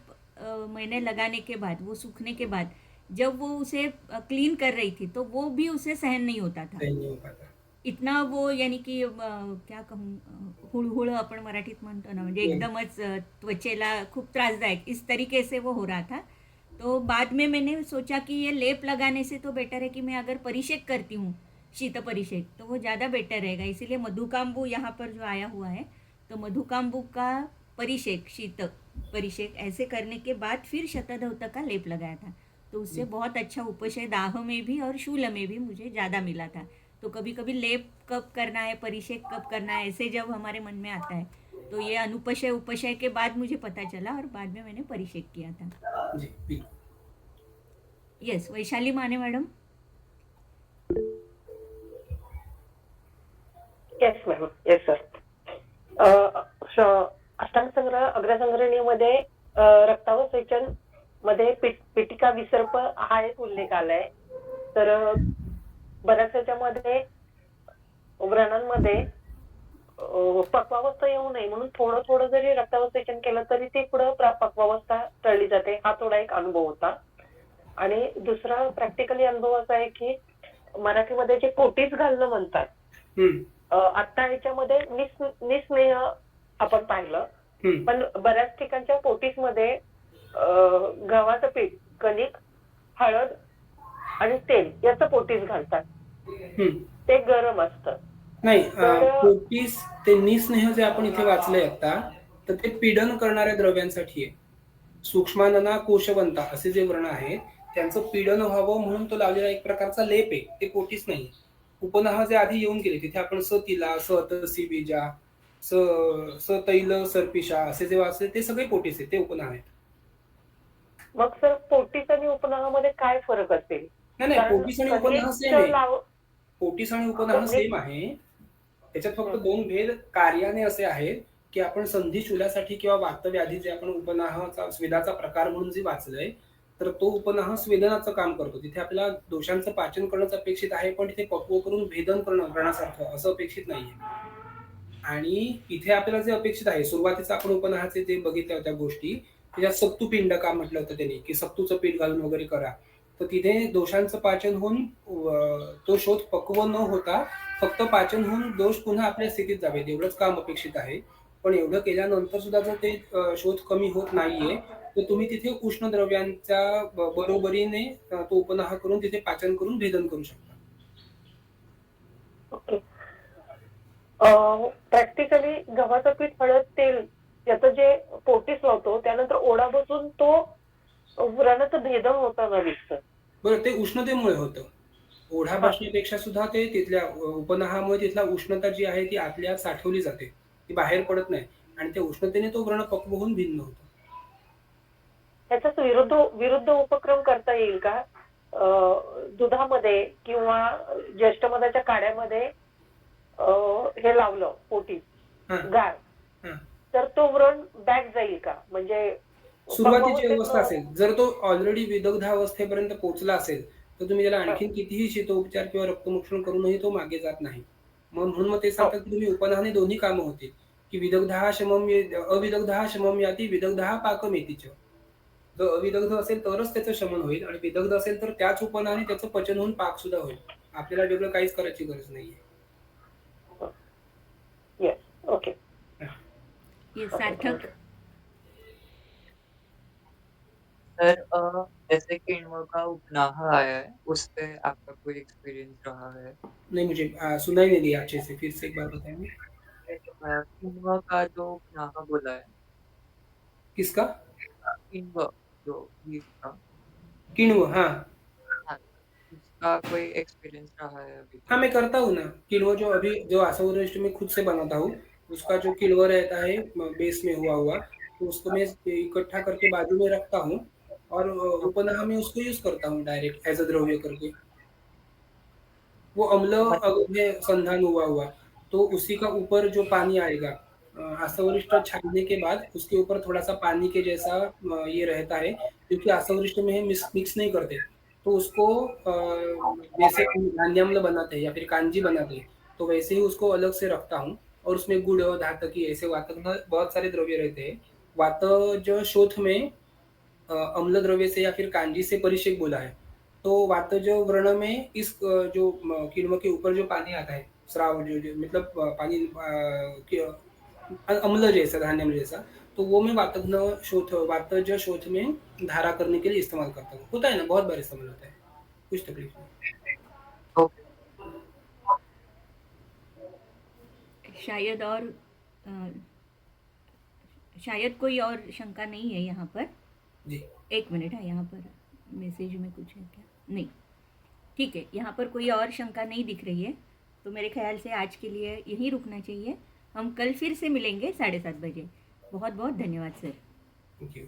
S1: मैंने लगाने के बाद, वो सूखने के बाद जब वो उसे क्लीन कर रही थी, तो वो भी उसे सहन नहीं होता था।
S2: नहीं हो पाता
S1: इतना वो, यानी की क्या कहूँ, हुळहुळ आपण मराठीत म्हणतो ना, म्हणजे एकदमच त्वचेला खूप त्रासदायक इस तरीके से वो हो रहा था। तो बाद में मैंने सोचा कि ये लेप लगाने से तो बेटर है कि मैं अगर परिषेक करती हूँ, शीत परिषेक, तो वो ज़्यादा बेटर रहेगा। इसीलिए मधुकाम्बू यहाँ पर जो आया हुआ है, तो मधुकाम्बू का परिषेक, शीत परिषेक ऐसे करने के बाद फिर शतधौत का लेप लगाया था। तो उससे बहुत अच्छा उपशय दाह में भी और शूल में भी मुझे ज़्यादा मिला था। तो कभी कभी लेप कब करना है, परिषेक कब करना है, ऐसे जब हमारे मन में आता है, तो ये अनुपशय उपशय के बाद मुझे पता चला, और बाद में मैंने परिषेक किया था।
S2: जी,
S1: यस, वैशाली माने madam.
S3: Yes ma'am, yes sir. अष्टांग संग्रह अग्रसंग्रहणीमध्ये रक्तावसेचन मध्ये पिटिका विसर्प हा एक उल्लेख आलाय. तर बऱ्याच याच्यामध्ये व्रणांमध्ये पक्वावस्था येऊ नये म्हणून थोडं थोडं जरी रक्तावसेचन केलं तरी ते पुढे पक्वावस्था टळली जाते. हा थोडा एक अनुभव होता. आणि दुसरा प्रॅक्टिकली अनुभव असा आहे की मराठीमध्ये जे कोटीच घालणं म्हणतात, आता याच्यामध्ये निस्नेह आपण पाहिलं, पण बऱ्याच ठिकाणच्या पोटीस मध्ये गव्हाचं पीठ, कणिक, हळद आणि तेल याचं पोटीस घालतात. ते गरम असतं.
S2: नाही, पोटीस ते निस्नेह जे आपण इथे वाचलंय आता, तर ते पीडन करणाऱ्या द्रव्यांसाठी आहे. सूक्ष्मानना कोशवंता असे जे व्रण आहेत त्यांचं पीडन व्हावं म्हणून तो लावलेला एक प्रकारचा लेप आहे, ते पोटीस नाही. उपनाह जे आधी येऊन गेले तिथे आपण सतिला, सतसी बीजा, सतैल सर्पिषा असे जे वाचले ते सगळे पोटीस आहेत, ते उपनाह आहेत.
S3: मग सर पोटीस आणि उपनाहामध्ये काय फरक असेल?
S2: नाही, पोटीस आणि उपनाह सेम आहे. पोटीस आणि उपनाह सेम आहे. त्याच्यात फक्त दोन भेद कार्याने असे आहेत की आपण संधी शूल्यासाठी किंवा वातव्याधी जे आपण उपनाहाचा स्वेदाचा प्रकार म्हणून जे वाचलंय, तर तो उपनाह स्वेदनाचं काम करतो. तिथे आपल्याला दोषांचं पाचन करणंच अपेक्षित आहे, पण तिथे पक्व करून भेदन करणं व्रणासारखं असं अपेक्षित नाहीये. आणि इथे आपल्याला जे अपेक्षित आहे, सुरुवातीचं आपण उपनाहाचे जे बघितल्या होत्या गोष्टी, त्याच्यात सत्तू पिंड का म्हटलं होतं त्यांनी, की सत्तूचं पीठ घालून वगैरे करा. तर तिथे दोषांचं पाचन होऊन तो शोध पक्व न होता फक्त पाचन होऊन दोष पुन्हा आपल्या स्थितीत जावेत एवढंच काम अपेक्षित आहे. पण एवढं केल्यानंतर सुद्धा जर ते शोध कमी होत नाहीये, तर तुम्ही तिथे उष्ण द्रव्यांच्या बरोबरीने तो उपनाह करून तिथे पाचन करून भेदन करू शकता.
S3: ओके. प्रॅक्टिकली गव्हाचं पीठ, हळद, तेल याचं जे पोटीस लावतो त्यानंतर ओढा बसून तो व्रणाचं भेदन होताना दिसतं.
S2: बरं, ते उष्णतेमुळे होतं. ओढा
S3: हा.
S2: बसण्यापेक्षा सुद्धा ते तिथल्या उपनाहामुळे तिथला उष्णता जी आहे ती आतल्या साठवली जाते. ती बाहेर पडत नाही आणि त्या उष्णतेने तो व्रण पक्व होऊन भिन्न होतो.
S3: त्याचाच विरुद्ध विरुद्ध उपक्रम करता येईल का? दुधामध्ये किंवा ज्येष्ठमधाच्या काड्यामध्ये हे लावलं पोटी
S2: हां,
S3: गार,
S2: हां.
S3: तर तो व्रण बॅक जाईल का? म्हणजे
S2: सुरुवातीची अवस्था असेल, जर तो ऑलरेडी विदग्धावस्थेपर्यंत पोहोचला असेल, तर तुम्ही त्याला
S3: हा,
S2: आणखीन कितीही शीतोपचार किंवा रक्तमोक्षण करूनही तो मागे जात नाही. म्हणून मग ते
S3: हो,
S2: सांगतात, की तुम्ही उपनाहाने दोन्ही कामं होतील, की विदग्धः शमं अविदग्धः शमं याती विदग्धः पाकमेती च. जर अविदग्ध असेल तरच त्याचं शमन होईल आणि विदग्ध असेल तर त्याच उपनाहाने त्याचं पचन होऊन पाक सुद्धा होईल. आपल्याला वेगळं काहीच करायची गरज नाहीये.
S3: येस, ओके,
S1: ये
S3: ओके,
S1: सार्थक.
S3: थँक्यू.
S4: सर जैसे किण्व का उपनाहा आया है, उससे आपका कोई एक्सपीरियंस रहा है?
S2: नहीं, मुझे सुनाई नहीं दिया अच्छे से, फिर से एक बार बताएंगे?
S4: किण्व का जो उपनाहा बोला है,
S2: किसका?
S4: किण्व जो wheat का,
S2: किण्व, हाँ।
S4: हाँ, उसका कोई एक्सपीरियंस रहा है अभी
S2: हाँ,
S4: तक?
S2: मैं करता हूँ ना। किण्व जो अभी जो आसावरिष्ट में खुद से बनाता हूँ, उसका जो किण्व रहता है बेस में हुआ, तो उसको मैं इकट्ठा करके बाजू में रखता हूँ और उपनाह में उसको यूज़ करता हूँ डायरेक्ट एज़ अ द्रव्य करके। वो अम्ल
S4: मत
S2: अगर में संधान हुआ, तो उसी का ऊपर जो पानी आएगा आसवरिष्ट छानने के बाद उसके ऊपर थोड़ा-सा पानी के जैसा ये रहता है, क्योंकि आसवरिष्ट में हम मिक्स नहीं करते। तो उसको जैसे हम धान्याम्ल बनाते हैं या फिर कांजी बनाते हैं, तो वैसे ही उसको अलग से रखता हूँ और उसमें गुड़, धातकी ऐसे वातक बहुत सारे द्रव्य रहते हैं। वातज शोथ में अम्ल द्रव्य से या फिर कांजी से परिषेक बोला है। तो वातज व्रण में इस जो किण्व के ऊपर जो पानी आता है, स्राव जो मतलब पानी अम्ल जैसा, धान्याम्ल जैसा, तो वो मैं वातज शोथ में धारा करने के लिए इस्तेमाल करता हूँ। होता है ना, बहुत बार इस्तेमाल होता है, कुछ तकलीफ नहीं।
S4: ओके,
S1: शायद और अ, शायद कोई और शंका नहीं है यहाँ पर.
S2: जी।
S1: एक मिनट है, यहाँ पर मैसेज में कुछ है क्या? नहीं, ठीक है, यहाँ पर कोई और शंका नहीं दिख रही है. तो मेरे ख्याल से आज के लिए यहीं रुकना चाहिए. हम कल फिर से मिलेंगे 7:30 बजे. बहुत बहुत धन्यवाद सर.
S2: Thank you.